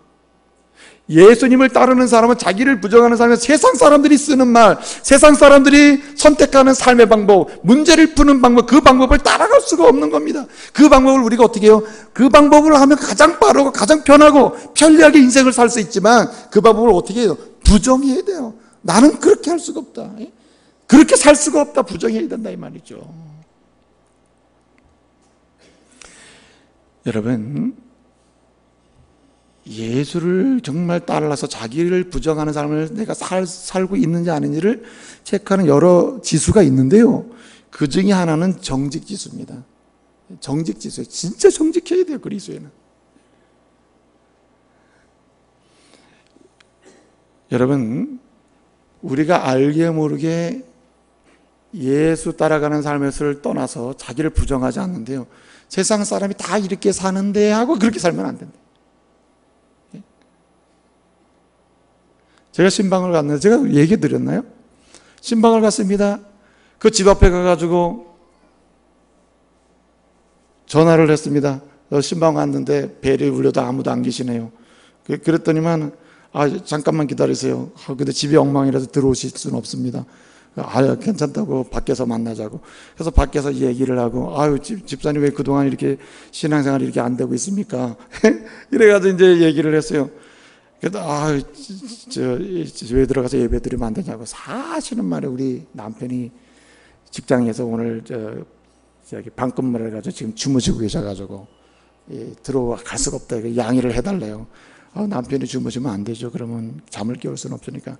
예수님을 따르는 사람은 자기를 부정하는 사람은 세상 사람들이 쓰는 말, 세상 사람들이 선택하는 삶의 방법, 문제를 푸는 방법, 그 방법을 따라갈 수가 없는 겁니다. 그 방법을 우리가 어떻게 해요? 그 방법을 하면 가장 빠르고 가장 편하고 편리하게 인생을 살 수 있지만 그 방법을 어떻게 해요? 부정해야 돼요. 나는 그렇게 할 수가 없다. 그렇게 살 수가 없다. 부정해야 된다 이 말이죠. 여러분, 예수를 정말 따라서 자기를 부정하는 삶을 내가 살고 있는지 아닌지를 체크하는 여러 지수가 있는데요, 그 중에 하나는 정직지수입니다. 정직지수. 진짜 정직해야 돼요, 그리스도에는. 여러분, 우리가 알게 모르게 예수 따라가는 삶을 떠나서 자기를 부정하지 않는데요, 세상 사람이 다 이렇게 사는데 하고 그렇게 살면 안 된다. 제가 신방을 갔는데, 제가 얘기 드렸나요? 신방을 갔습니다. 그 집 앞에 가가지고 전화를 했습니다. 신방 왔는데 벨이 울려도 아무도 안 계시네요. 그랬더니만, 잠깐만 기다리세요. 근데 집이 엉망이라서 들어오실 수는 없습니다. 괜찮다고, 밖에서 만나자고. 그래서 밖에서 얘기를 하고, 집사님 왜 그동안 이렇게 신앙생활이 이렇게 안 되고 있습니까? 이래가지고 이제 얘기를 했어요. 그래도, 왜 들어가서 예배 드리면 안 되냐고. 사실은 말이에요, 우리 남편이 직장에서 오늘 방금을 해가지고 지금 주무시고 계셔가지고, 들어갈 수가 없다. 양해를 해달래요. 남편이 주무시면 안 되죠. 그러면 잠을 깨울 수는 없으니까.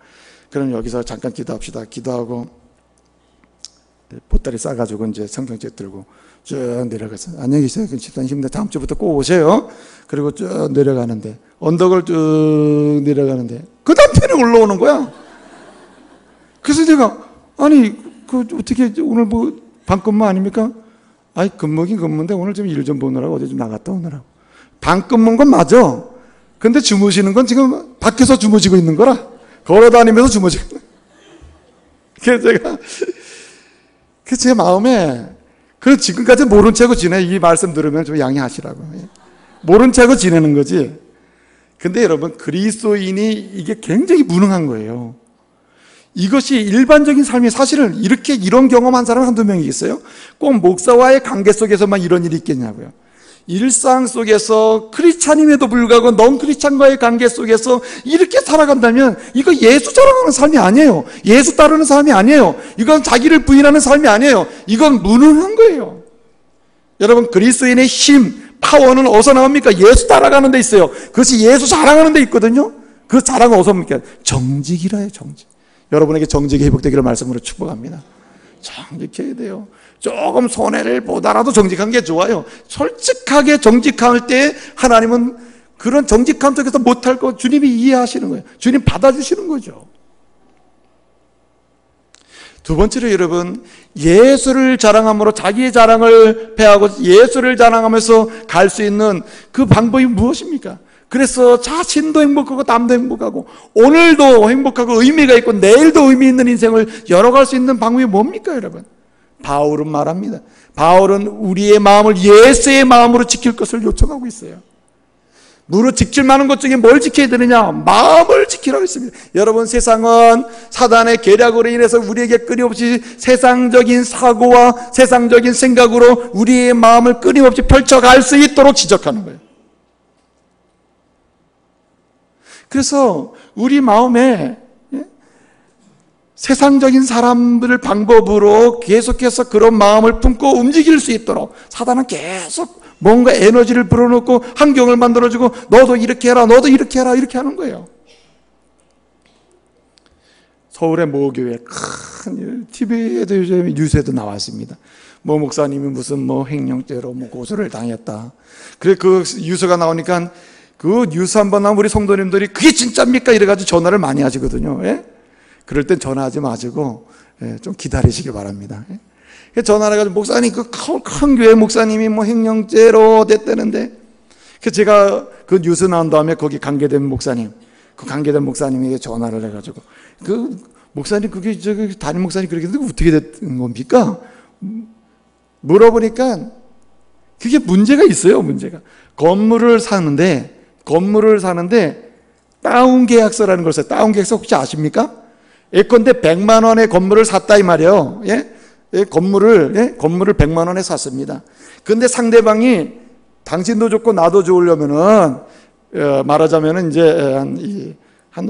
그럼 여기서 잠깐 기도합시다. 기도하고 보따리 싸가지고 이제 성경책 들고 쭉 내려가서, 안녕히 계세요. 집사님 힘내. 다음 주부터 꼭 오세요. 그리고 쭉 내려가는데, 언덕을 쭉 내려가는데 그 남편이 올라오는 거야. 그래서 제가, 어떻게 오늘 뭐 반근무 아닙니까? 근무긴 근무인데 오늘 좀 일 좀 보느라고 어디 좀 나갔다 오느라고. 반근무인 건 맞아. 근데 주무시는 건 지금 밖에서 주무시고 있는 거라. 걸어다니면서 주무시고 있는 거야. 그래서 제 마음에, 지금까지 모른 채고 지내. 이 말씀 들으면 좀 양해하시라고. 모른 채고 지내는 거지. 근데 여러분, 그리스도인이 이게 굉장히 무능한 거예요. 이것이 일반적인 삶이, 사실은 이런 경험한 사람 한두 명이 있어요? 꼭 목사와의 관계 속에서만 이런 일이 있겠냐고요. 일상 속에서 크리스찬임에도 불구하고 넌 크리스찬과의 관계 속에서 이렇게 살아간다면 이거 예수 자랑하는 삶이 아니에요. 예수 따르는 삶이 아니에요. 이건 자기를 부인하는 삶이 아니에요. 이건 무능한 거예요. 여러분, 그리스도인의 힘, 파워는 어디서 나옵니까? 예수 따라가는 데 있어요. 그것이 예수 자랑하는 데 있거든요. 그 자랑은 어디서 옵니까? 정직이라 해요. 정직. 여러분에게 정직이 회복되기를 말씀으로 축복합니다. 정직해야 돼요. 조금 손해를 보더라도 정직한 게 좋아요. 솔직하게 정직할 때 하나님은 그런 정직함 속에서 못할 거 주님이 이해하시는 거예요. 주님 받아주시는 거죠. 두 번째로 여러분, 예수를 자랑함으로 자기의 자랑을 패하고 예수를 자랑하면서 갈 수 있는 그 방법이 무엇입니까? 그래서 자신도 행복하고 남도 행복하고 오늘도 행복하고 의미가 있고 내일도 의미 있는 인생을 열어갈 수 있는 방법이 뭡니까, 여러분? 바울은 말합니다. 바울은 우리의 마음을 예수의 마음으로 지킬 것을 요청하고 있어요. 무릇 지킬 만한 것 중에 뭘 지켜야 되느냐? 마음을 지키라고 했습니다. 여러분, 세상은 사단의 계략으로 인해서 우리에게 끊임없이 세상적인 사고와 세상적인 생각으로 우리의 마음을 끊임없이 펼쳐갈 수 있도록 지적하는 거예요. 그래서 우리 마음에 세상적인 사람들을 방법으로 계속해서 그런 마음을 품고 움직일 수 있도록 사단은 계속 뭔가 에너지를 불어넣고 환경을 만들어주고 너도 이렇게 해라, 너도 이렇게 해라, 이렇게 하는 거예요. 서울의 모교회 큰 TV에도 요즘 뉴스에도 나왔습니다. 뭐 목사님이 무슨 횡령죄로 고소를 당했다. 그래 그 뉴스가 나오니까 그 뉴스 한번 나오면 우리 성도님들이 그게 진짜입니까? 이래가지고 전화를 많이 하시거든요. 예? 그럴 땐 전화하지 마시고 좀 기다리시기 바랍니다. 전화를 해가지고 목사님 그 큰 교회 목사님이 횡령죄로 됐다는데, 제가 그 뉴스 나온 다음에 거기 관계된 목사님에게 전화를 해가지고 그 목사님 그게 담임 목사님 그렇게 됐는데 어떻게 된 겁니까? 물어보니까 그게 문제가 있어요. 문제가 건물을 사는데 다운 계약서라는 걸 써요. 다운 계약서 혹시 아십니까? 예컨대 100만 원의 건물을 샀다 이 말이에요. 건물을 100만 원에 샀습니다. 근데 상대방이 당신도 좋고 나도 좋으려면은 말하자면은 이제 한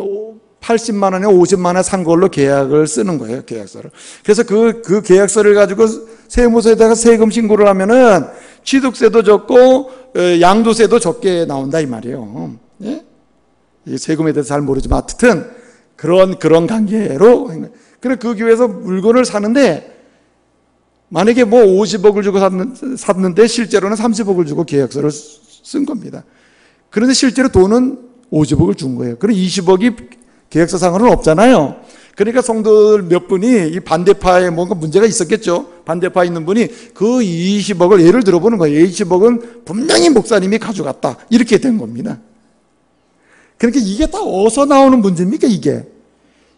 80만 원에 50만 원에 산 걸로 계약을 쓰는 거예요. 계약서를. 그래서 그 계약서를 가지고 세무서에다가 세금 신고를 하면은 취득세도 적고 양도세도 적게 나온다 이 말이에요. 세금에 대해서 잘 모르지만 하여튼 그런 관계로. 그래 그 교회에서 물건을 사는데 만약에 50억을 주고 샀는데 실제로는 30억을 주고 계약서를 쓴 겁니다. 그런데 실제로 돈은 50억을 준 거예요. 그럼 20억이 계약서상으로는 없잖아요. 그러니까 성도들 몇 분이 이 반대파에 뭔가 문제가 있었겠죠. 반대파에 있는 분이 그 20억을 예를 들어보는 거예요. 20억은 분명히 목사님이 가져갔다. 이렇게 된 겁니다. 그러니까 이게 다 어디서 나오는 문제입니까?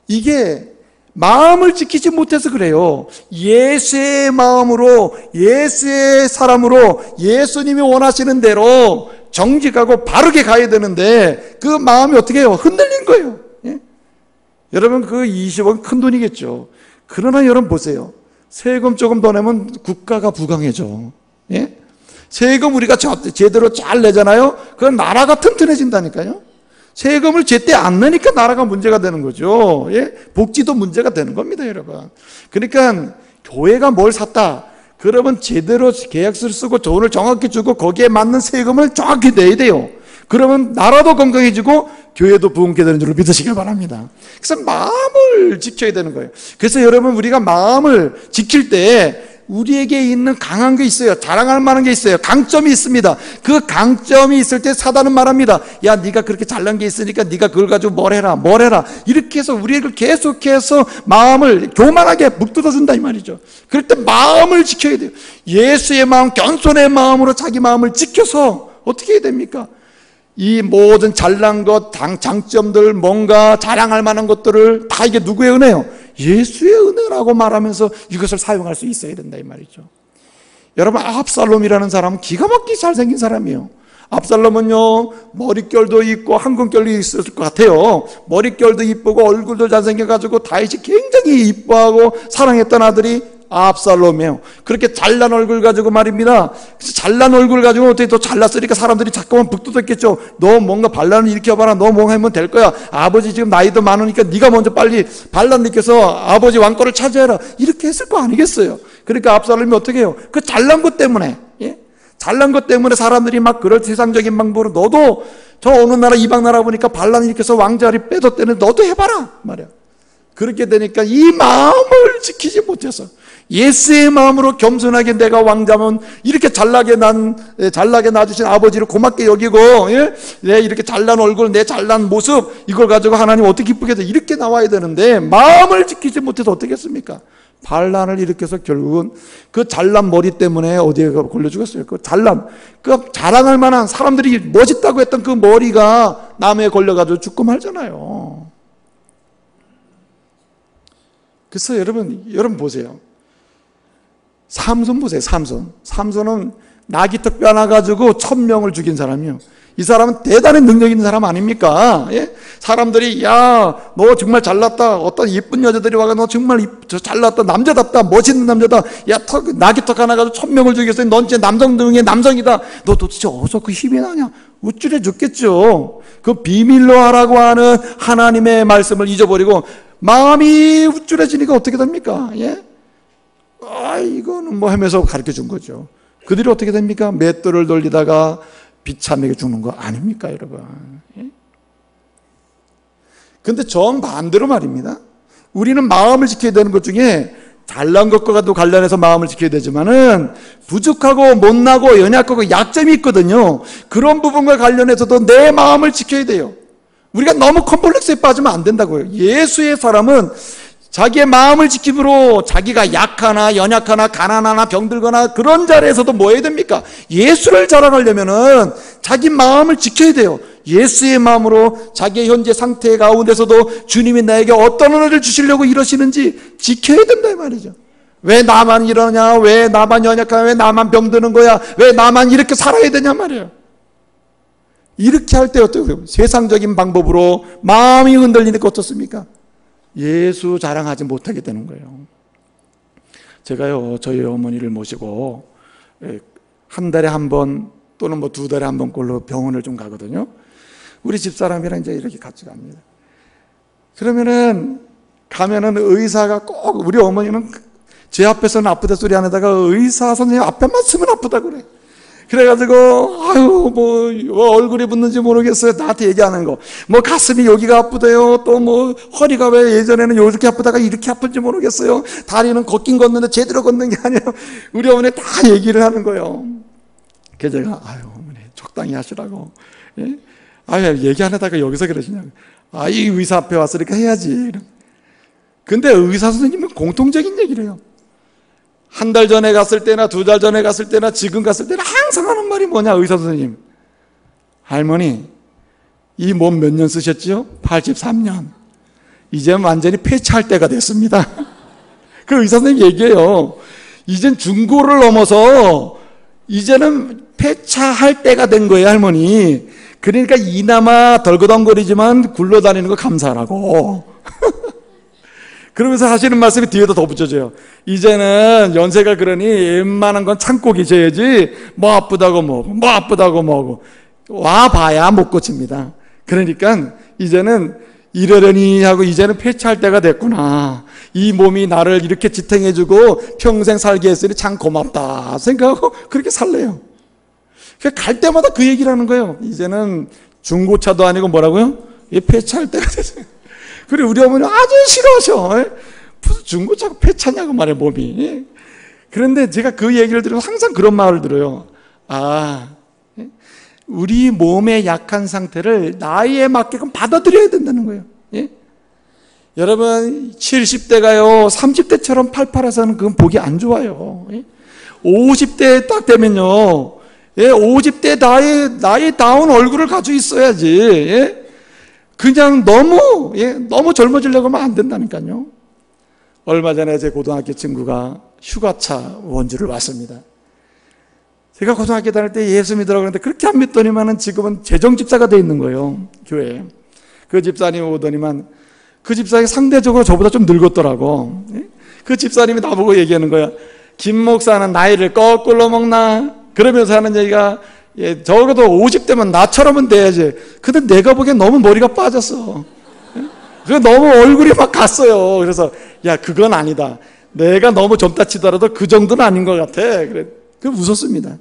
이게 마음을 지키지 못해서 그래요. 예수의 마음으로, 예수의 사람으로, 예수님이 원하시는 대로 정직하고 바르게 가야 되는데 그 마음이 어떻게 해요? 흔들린 거예요. 예? 여러분, 그 20원 큰 돈이겠죠. 그러나 여러분 보세요. 세금 조금 더 내면 국가가 부강해져. 예? 세금 우리가 제대로 잘 내잖아요. 그건 나라가 튼튼해진다니까요. 세금을 제때 안 내니까 나라가 문제가 되는 거죠. 예? 복지도 문제가 되는 겁니다, 여러분. 그러니까 교회가 뭘 샀다. 그러면 제대로 계약서를 쓰고 돈을 정확히 주고 거기에 맞는 세금을 정확히 내야 돼요. 그러면 나라도 건강해지고 교회도 부흥케 되는 줄 믿으시길 바랍니다. 그래서 마음을 지켜야 되는 거예요. 그래서 여러분, 우리가 마음을 지킬 때 우리에게 있는 강한 게 있어요. 자랑할 만한 게 있어요. 강점이 있습니다. 그 강점이 있을 때 사단은 말합니다. 야, 네가 그렇게 잘난 게 있으니까 네가 그걸 가지고 뭘 해라. 이렇게 해서 우리를 계속해서 마음을 교만하게 묶어둔다 이 말이죠. 그럴 때 마음을 지켜야 돼요. 예수의 마음, 겸손의 마음으로 자기 마음을 지켜서 어떻게 해야 됩니까? 이 모든 잘난 것, 장점들, 뭔가 자랑할 만한 것들을 다 이게 누구의 은혜요? 예수의 은혜라고 말하면서 이것을 사용할 수 있어야 된다 이 말이죠. 여러분, 압살롬이라는 사람은 기가 막히게 잘생긴 사람이에요. 압살롬은요, 머릿결도 있고 황금결도 있을 것 같아요. 머릿결도 이쁘고 얼굴도 잘생겨가지고 다윗이 굉장히 이뻐하고 사랑했던 아들이 압살롬이에요. 그렇게 잘난 얼굴 가지고 말입니다. 잘난 얼굴 가지고 어떻게 또 잘났으니까 사람들이 자꾸만 북돋았겠죠. 너 뭔가 반란을 일으켜봐라. 너 뭔가 하면 될 거야. 아버지 지금 나이도 많으니까 네가 먼저 빨리 반란 일으켜서 아버지 왕권을 차지해라. 이렇게 했을 거 아니겠어요. 그러니까 압살롬이 어떻게 해요? 그 잘난 것 때문에, 예? 잘난 것 때문에 사람들이 막 그럴 세상적인 방법으로 너도 저 어느 나라 이방 나라 보니까 반란 일으켜서 왕자리 빼뒀다는 너도 해봐라 말이야. 그렇게 되니까 이 마음을 지키지 못해서 예수의 마음으로 겸손하게 내가 왕자면 이렇게 잘나게 낳아주신 아버지를 고맙게 여기고, 예? 내 이렇게 잘난 얼굴, 내 잘난 모습, 이걸 가지고 하나님 어떻게 기쁘게 돼? 이렇게 나와야 되는데 마음을 지키지 못해서 어떻게 했습니까? 반란을 일으켜서 결국은 그 잘난 머리 때문에 어디에 걸려 죽었어요. 그 자랑할 만한 사람들이 멋있다고 했던 그 머리가 나무에 걸려가지고 죽고 말잖아요. 그래서 여러분 보세요. 삼손 보세요. 삼손은 나귀떡 뼈나가지고 1000명을 죽인 사람이요. 이 사람은 대단히 능력 있는 사람 아닙니까? 예? 사람들이 야, 너 정말 잘났다. 어떤 예쁜 여자들이 와가 너 정말 잘났다. 남자답다. 멋있는 남자다. 야, 나귀떡 하나 가지고 1000명을 죽였으니 넌 진짜 남성 중에 남성이다. 너 도대체 어디서 그 힘이 나냐? 우쭐해 죽겠죠. 그 비밀로 하라고 하는 하나님의 말씀을 잊어버리고 마음이 우쭐해지니까 어떻게 됩니까? 예? 이거는 뭐 하면서 가르쳐 준 거죠. 그들이 어떻게 됩니까? 맷돌을 돌리다가 비참하게 죽는 거 아닙니까, 여러분? 예? 근데 정반대로 말입니다. 우리는 마음을 지켜야 되는 것 중에 잘난 것과도 관련해서 마음을 지켜야 되지만은 부족하고 못나고 연약하고 약점이 있거든요. 그런 부분과 관련해서도 내 마음을 지켜야 돼요. 우리가 너무 컴플렉스에 빠지면 안 된다고요. 예수의 사람은 자기의 마음을 지킴으로 자기가 약하나 연약하나 가난하나 병들거나 그런 자리에서도 뭐 해야 됩니까? 예수를 자랑하려면은 자기 마음을 지켜야 돼요. 예수의 마음으로 자기의 현재 상태 가운데서도 주님이 나에게 어떤 은혜를 주시려고 이러시는지 지켜야 된다 이 말이죠. 왜 나만 이러냐? 왜 나만 연약하냐? 왜 나만 병드는 거야? 왜 나만 이렇게 살아야 되냐 말이에요. 이렇게 할 때 어때요? 세상적인 방법으로 마음이 흔들리니까 어떻습니까? 예수 자랑하지 못하게 되는 거예요. 제가요, 저희 어머니를 모시고 한 달에 한 번 또는 뭐 2달에 한 번꼴로 병원을 좀 가거든요. 우리 집사람이랑 이제 이렇게 같이 갑니다. 그러면은 가면은 의사가 꼭 우리 어머니는 제 앞에서는 아프다 소리 안 하다가 의사 선생님 앞에만 쓰면 아프다고 그래. 그래가지고 아유 뭐 얼굴이 붓는지 모르겠어요. 나한테 얘기하는 거. 뭐 가슴이 여기가 아프대요. 또 뭐 허리가 왜 예전에는 이렇게 아프다가 이렇게 아픈지 모르겠어요. 다리는 걷긴 걷는데 제대로 걷는 게 아니라 우리 어머니 다 얘기를 하는 거예요. 그래서 제가 아유 어머니 적당히 하시라고. 예? 아유 얘기 안 하다가 여기서 그러시냐고. 이 의사 앞에 왔으니까 해야지. 근데 의사 선생님은 공통적인 얘기를 해요. 한 달 전에 갔을 때나 2달 전에 갔을 때나 지금 갔을 때나 항상 하는 말이 뭐냐 의사 선생님. 할머니 이 몸 몇 년 쓰셨죠? 83년. 이제 완전히 폐차할 때가 됐습니다. 그 의사 선생님 얘기해요. 이젠 중고를 넘어서 이제는 폐차할 때가 된 거예요, 할머니. 그러니까 이나마 덜그덩거리지만 굴러다니는 거 감사하라고. 그러면서 하시는 말씀이 뒤에도 더 붙여줘요. 이제는 연세가 그러니 웬만한 건 참고 계셔야지 뭐 아프다고 뭐고 뭐 아프다고 뭐고 와봐야 못 고칩니다. 그러니까 이제는 이러려니 하고 이제는 폐차할 때가 됐구나. 이 몸이 나를 이렇게 지탱해주고 평생 살게 했으니 참 고맙다 생각하고 그렇게 살래요. 갈 때마다 그 얘기를 하는 거예요. 이제는 중고차도 아니고 뭐라고요? 폐차할 때가 됐어요. 그리고 우리 어머니 아주 싫어하셔. 무슨 중고차가 폐차냐고 말해 몸이. 그런데 제가 그 얘기를 들으면 항상 그런 말을 들어요. 우리 몸의 약한 상태를 나이에 맞게끔 받아들여야 된다는 거예요. 예? 여러분 70대가요 30대처럼 팔팔해서는 그건 보기 안 좋아요. 예? 50대 딱 되면요 50대 나이 다운 얼굴을 가지고 있어야지. 예? 그냥 너무 젊어지려고 하면 안 된다니까요. 얼마 전에 제 고등학교 친구가 휴가차 원주를 왔습니다. 제가 고등학교 다닐 때 예수 믿으라고 그랬는데 그렇게 안 믿더니만은 지금은 재정집사가 돼 있는 거예요, 교회에. 그 집사님 오더니만 그 집사님이 상대적으로 저보다 좀 늙었더라고. 그 집사님이 나보고 얘기하는 거야. 김 목사는 나이를 거꾸로 먹나? 그러면서 하는 얘기가 적어도 50대면 나처럼은 돼야지. 근데 내가 보기엔 너무 머리가 빠졌어. 너무 얼굴이 막 갔어요. 그래서 야 그건 아니다. 내가 너무 젊다 치더라도 그 정도는 아닌 것 같아. 그래. 그 웃었습니다.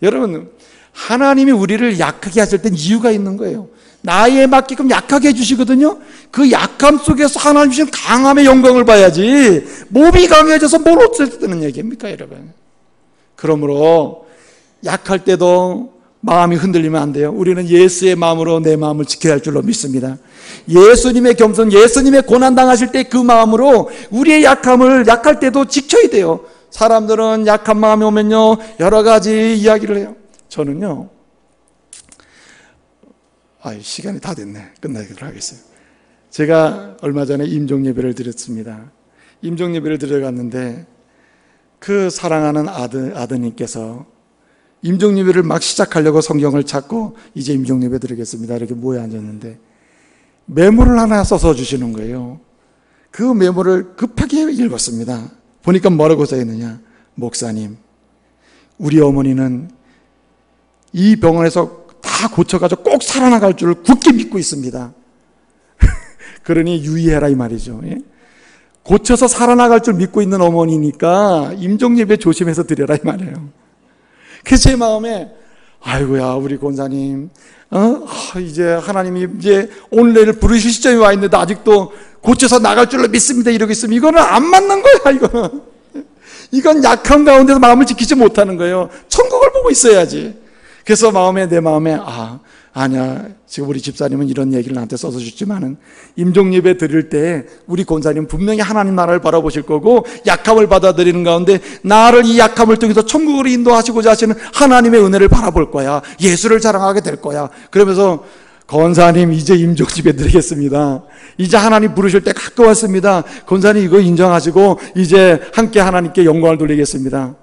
여러분 하나님이 우리를 약하게 하실 땐 이유가 있는 거예요. 나이에 맞게끔 약하게 해주시거든요. 그 약함 속에서 하나님 주신 강함의 영광을 봐야지 몸이 강해져서 뭘 어쩌는 얘기입니까 여러분. 그러므로 약할 때도 마음이 흔들리면 안 돼요. 우리는 예수의 마음으로 내 마음을 지켜야 할 줄로 믿습니다. 예수님의 겸손, 예수님의 고난 당하실 때 그 마음으로 우리의 약할 때도 지켜야 돼요. 사람들은 약한 마음이 오면요 여러 가지 이야기를 해요. 저는요 시간이 다 됐네. 끝나기로 하겠어요. 제가 얼마 전에 임종예배를 드렸습니다. 임종예배를 드려갔는데 그 사랑하는 아드님께서 임종예배를 막 시작하려고 성경을 찾고 이제 임종예배 드리겠습니다 이렇게 모여 앉았는데 메모를 하나 써서 주시는 거예요. 그 메모를 급하게 읽었습니다. 보니까 뭐라고 써있느냐. 목사님, 우리 어머니는 이 병원에서 다 고쳐가지고 꼭 살아나갈 줄 굳게 믿고 있습니다. 그러니 유의해라 이 말이죠. 예? 고쳐서 살아나갈 줄 믿고 있는 어머니니까 임종예배 조심해서 드려라 이 말이에요. 그래서 제 마음에 아이고야 우리 권사님 이제 하나님이 이제 오늘 내일 부르실 시점이 와 있는데 아직도 고쳐서 나갈 줄로 믿습니다 이러고 있으면 이거는 안 맞는 거야. 이건 약한 가운데서 마음을 지키지 못하는 거예요. 천국을 보고 있어야지. 그래서 내 마음에 아니야 지금 우리 집사님은 이런 얘기를 나한테 써서 주지만은 임종예배 드릴 때 우리 권사님 분명히 하나님 나라를 바라보실 거고 약함을 받아들이는 가운데 나를 이 약함을 통해서 천국으로 인도하시고자 하시는 하나님의 은혜를 바라볼 거야. 예수를 자랑하게 될 거야. 그러면서 권사님 이제 임종예배 드리겠습니다. 이제 하나님 부르실 때 가까웠습니다. 권사님 이거 인정하시고 이제 함께 하나님께 영광을 돌리겠습니다.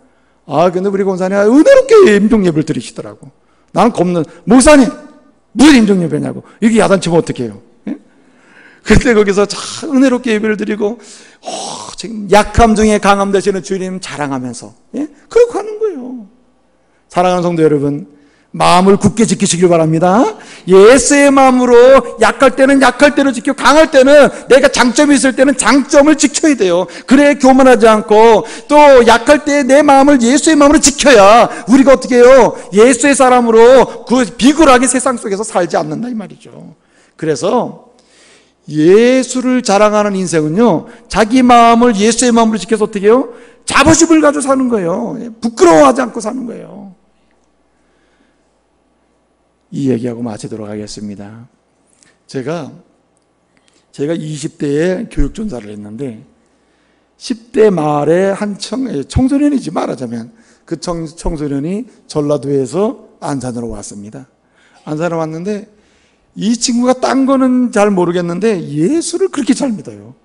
근데 우리 권사님 은혜롭게 임종예배를 드리시더라고. 나는 겁는 목사님 무슨 임종예배냐고. 이게 야단치면 어떡해요. 예? 그때 거기서 참 은혜롭게 예배를 드리고 지금 약함 중에 강함 되시는 주님 자랑하면서 그렇게 하는 거예요. 사랑하는 성도 여러분, 마음을 굳게 지키시길 바랍니다. 예수의 마음으로 약할 때는 약할 대로 지키고 강할 때는 내가 장점이 있을 때는 장점을 지켜야 돼요. 그래 교만하지 않고 또 약할 때 내 마음을 예수의 마음으로 지켜야 우리가 어떻게 해요? 예수의 사람으로 그 비굴하게 세상 속에서 살지 않는다 이 말이죠. 그래서 예수를 자랑하는 인생은요 자기 마음을 예수의 마음으로 지켜서 어떻게 해요? 자부심을 가지고 사는 거예요. 부끄러워하지 않고 사는 거예요. 이 얘기하고 마치도록 하겠습니다. 제가 20대에 교육전사를 했는데 10대 말에 한 청소년이지 말하자면 그 청소년이 전라도에서 안산으로 왔습니다. 안산으로 왔는데 이 친구가 딴 거는 잘 모르겠는데 예수를 그렇게 잘 믿어요.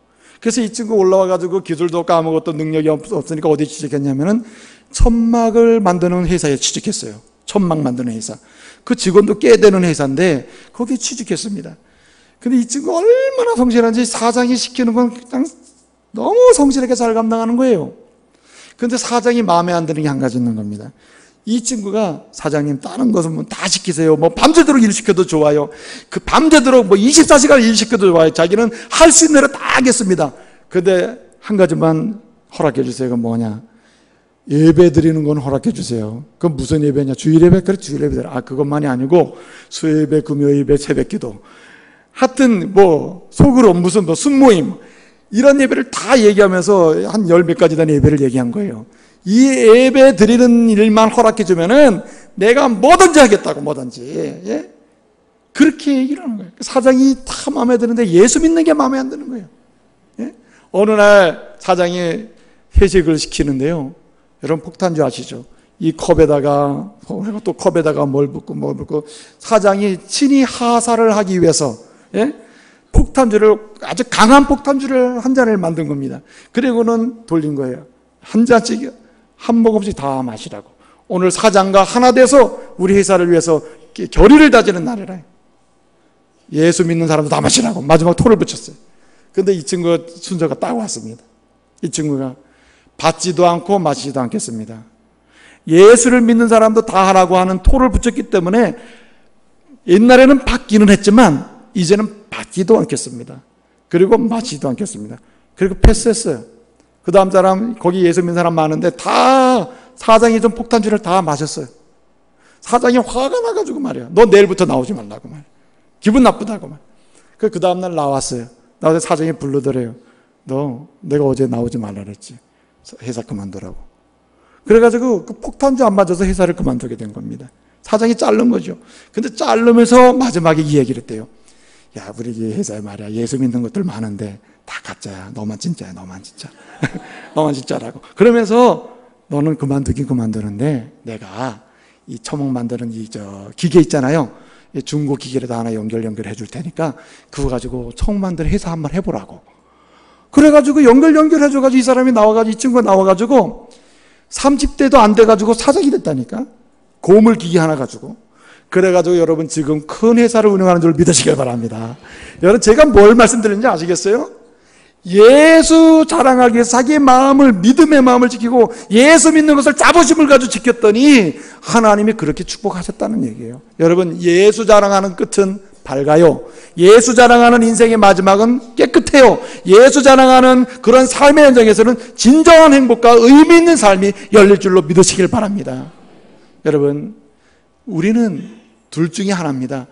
그래서 이 친구 올라와가지고 기술도 까먹었던 능력이 없으니까 어디 취직했냐면은 천막을 만드는 회사에 취직했어요. 천막 만드는 회사. 그 직원도 꽤 되는 회사인데 거기에 취직했습니다. 근데 이 친구 얼마나 성실한지 사장이 시키는 건 그냥 너무 성실하게 잘 감당하는 거예요. 근데 사장이 마음에 안 드는 게 한 가지 있는 겁니다. 이 친구가 사장님 다른 것은 뭐 다 시키세요. 뭐 밤새도록 일 시켜도 좋아요. 그 밤새도록 뭐 24시간 일 시켜도 좋아요. 자기는 할 수 있는 대로 다 하겠습니다. 근데 한 가지만 허락해 주세요. 그건 뭐냐? 예배 드리는 건 허락해 주세요. 그건 무슨 예배냐? 주일 예배? 그래, 주일 예배. 그것만이 아니고 수요예배, 금요예배, 새벽기도. 하여튼 뭐 속으로 무슨 뭐 순모임 이런 예배를 다 얘기하면서 한 열 몇 가지 되는 예배를 얘기한 거예요. 이 예배 드리는 일만 허락해 주면은 내가 뭐든지 하겠다고, 뭐든지. 예? 그렇게 얘기를 하는 거예요. 사장이 다 마음에 드는데 예수 믿는 게 마음에 안 드는 거예요. 예? 어느 날 사장이 회식을 시키는데요. 여러분 폭탄주 아시죠? 이 컵에다가 또 컵에다가 뭘 붓고 사장이 친히 하사를 하기 위해서, 예? 폭탄주를, 아주 강한 폭탄주를 한 잔을 만든 겁니다. 그리고는 돌린 거예요. 한 잔씩, 한 모금씩 다 마시라고. 오늘 사장과 하나 돼서 우리 회사를 위해서 결의를 다지는 날이라. 예수 믿는 사람도 다 마시라고. 마지막 토를 붙였어요. 근데 이 친구가 순서가 딱 왔습니다. 이 친구가 받지도 않고 마시지도 않겠습니다. 예수를 믿는 사람도 다 하라고 하는 토를 붙였기 때문에 옛날에는 받기는 했지만 이제는 받지도 않겠습니다. 그리고 마시지도 않겠습니다. 그리고 패스했어요. 그 다음 사람, 거기 예수 믿는 사람 많은데 다 사장이 좀 폭탄주를 다 마셨어요. 사장이 화가 나가지고 말이야. 너 내일부터 나오지 말라고 말이야. 기분 나쁘다고 말이야. 그 다음날 나왔어요. 나와서 사장이 불러더래요. 너 내가 어제 나오지 말라 그랬지. 회사 그만두라고. 그래가지고 그 폭탄주 안 맞아서 회사를 그만두게 된 겁니다. 사장이 자른 거죠. 근데 자르면서 마지막에 이 얘기를 했대요. 야, 우리 회사에 말이야, 예수 믿는 것들 많은데 다 가짜야. 너만 진짜야. 너만 진짜. 너만 진짜라고. 그러면서 너는 그만두긴 그만두는데 내가 이 처먹 만드는 기계 있잖아요. 중고 기계에다 하나 연결해 줄 테니까 그거 가지고 청 만드는 회사 한번 해보라고. 그래가지고 연결해줘가지고 이 사람이 나와가지고, 이 친구가 나와가지고 30대도 안 돼가지고 사장이 됐다니까. 고물 기계 하나 가지고. 그래가지고 여러분 지금 큰 회사를 운영하는 줄 믿으시길 바랍니다. 여러분 제가 뭘 말씀드리는지 아시겠어요? 예수 자랑하기 위해서 자기의 마음을, 믿음의 마음을 지키고 예수 믿는 것을 자부심을 가지고 지켰더니 하나님이 그렇게 축복하셨다는 얘기예요. 여러분 예수 자랑하는 끝은 밝아요. 예수 자랑하는 인생의 마지막은 깨끗해요. 예수 자랑하는 그런 삶의 현장에서는 진정한 행복과 의미 있는 삶이 열릴 줄로 믿으시길 바랍니다. 여러분 우리는 둘 중에 하나입니다.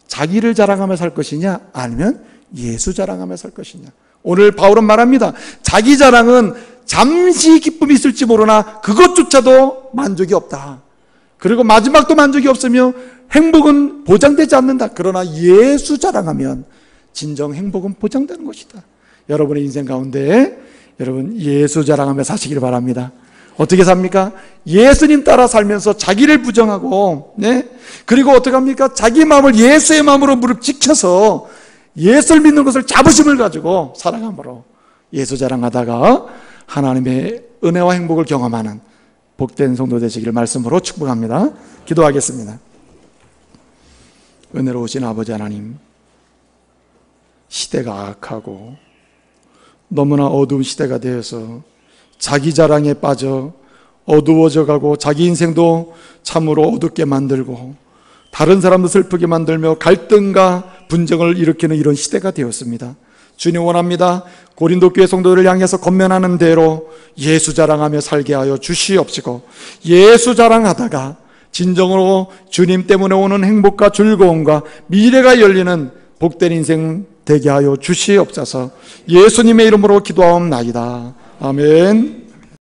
자기를 자랑하며 살 것이냐 아니면 예수 자랑하며 살 것이냐. 오늘 바울은 말합니다. 자기 자랑은 잠시 기쁨이 있을지 모르나 그것조차도 만족이 없다. 그리고 마지막도 만족이 없으며 행복은 보장되지 않는다. 그러나 예수 자랑하면 진정 행복은 보장되는 것이다. 여러분의 인생 가운데 여러분 예수 자랑하며 사시길 바랍니다. 어떻게 삽니까? 예수님 따라 살면서 자기를 부정하고, 네? 그리고 어떻게 합니까? 자기 마음을 예수의 마음으로 무릎 지켜서 예수를 믿는 것을 자부심을 가지고 살아감으로 예수 자랑하다가 하나님의 은혜와 행복을 경험하는 복된 성도 되시기를 말씀으로 축복합니다. 기도하겠습니다. 은혜로우신 아버지 하나님, 시대가 악하고 너무나 어두운 시대가 되어서 자기 자랑에 빠져 어두워져 가고 자기 인생도 참으로 어둡게 만들고 다른 사람도 슬프게 만들며 갈등과 분쟁을 일으키는 이런 시대가 되었습니다. 주님 원합니다. 고린도 교회 성도들을 향해서 권면하는 대로 예수 자랑하며 살게 하여 주시옵시고 예수 자랑하다가 진정으로 주님 때문에 오는 행복과 즐거움과 미래가 열리는 복된 인생 되게 하여 주시옵소서. 예수님의 이름으로 기도하옵나이다. 아멘.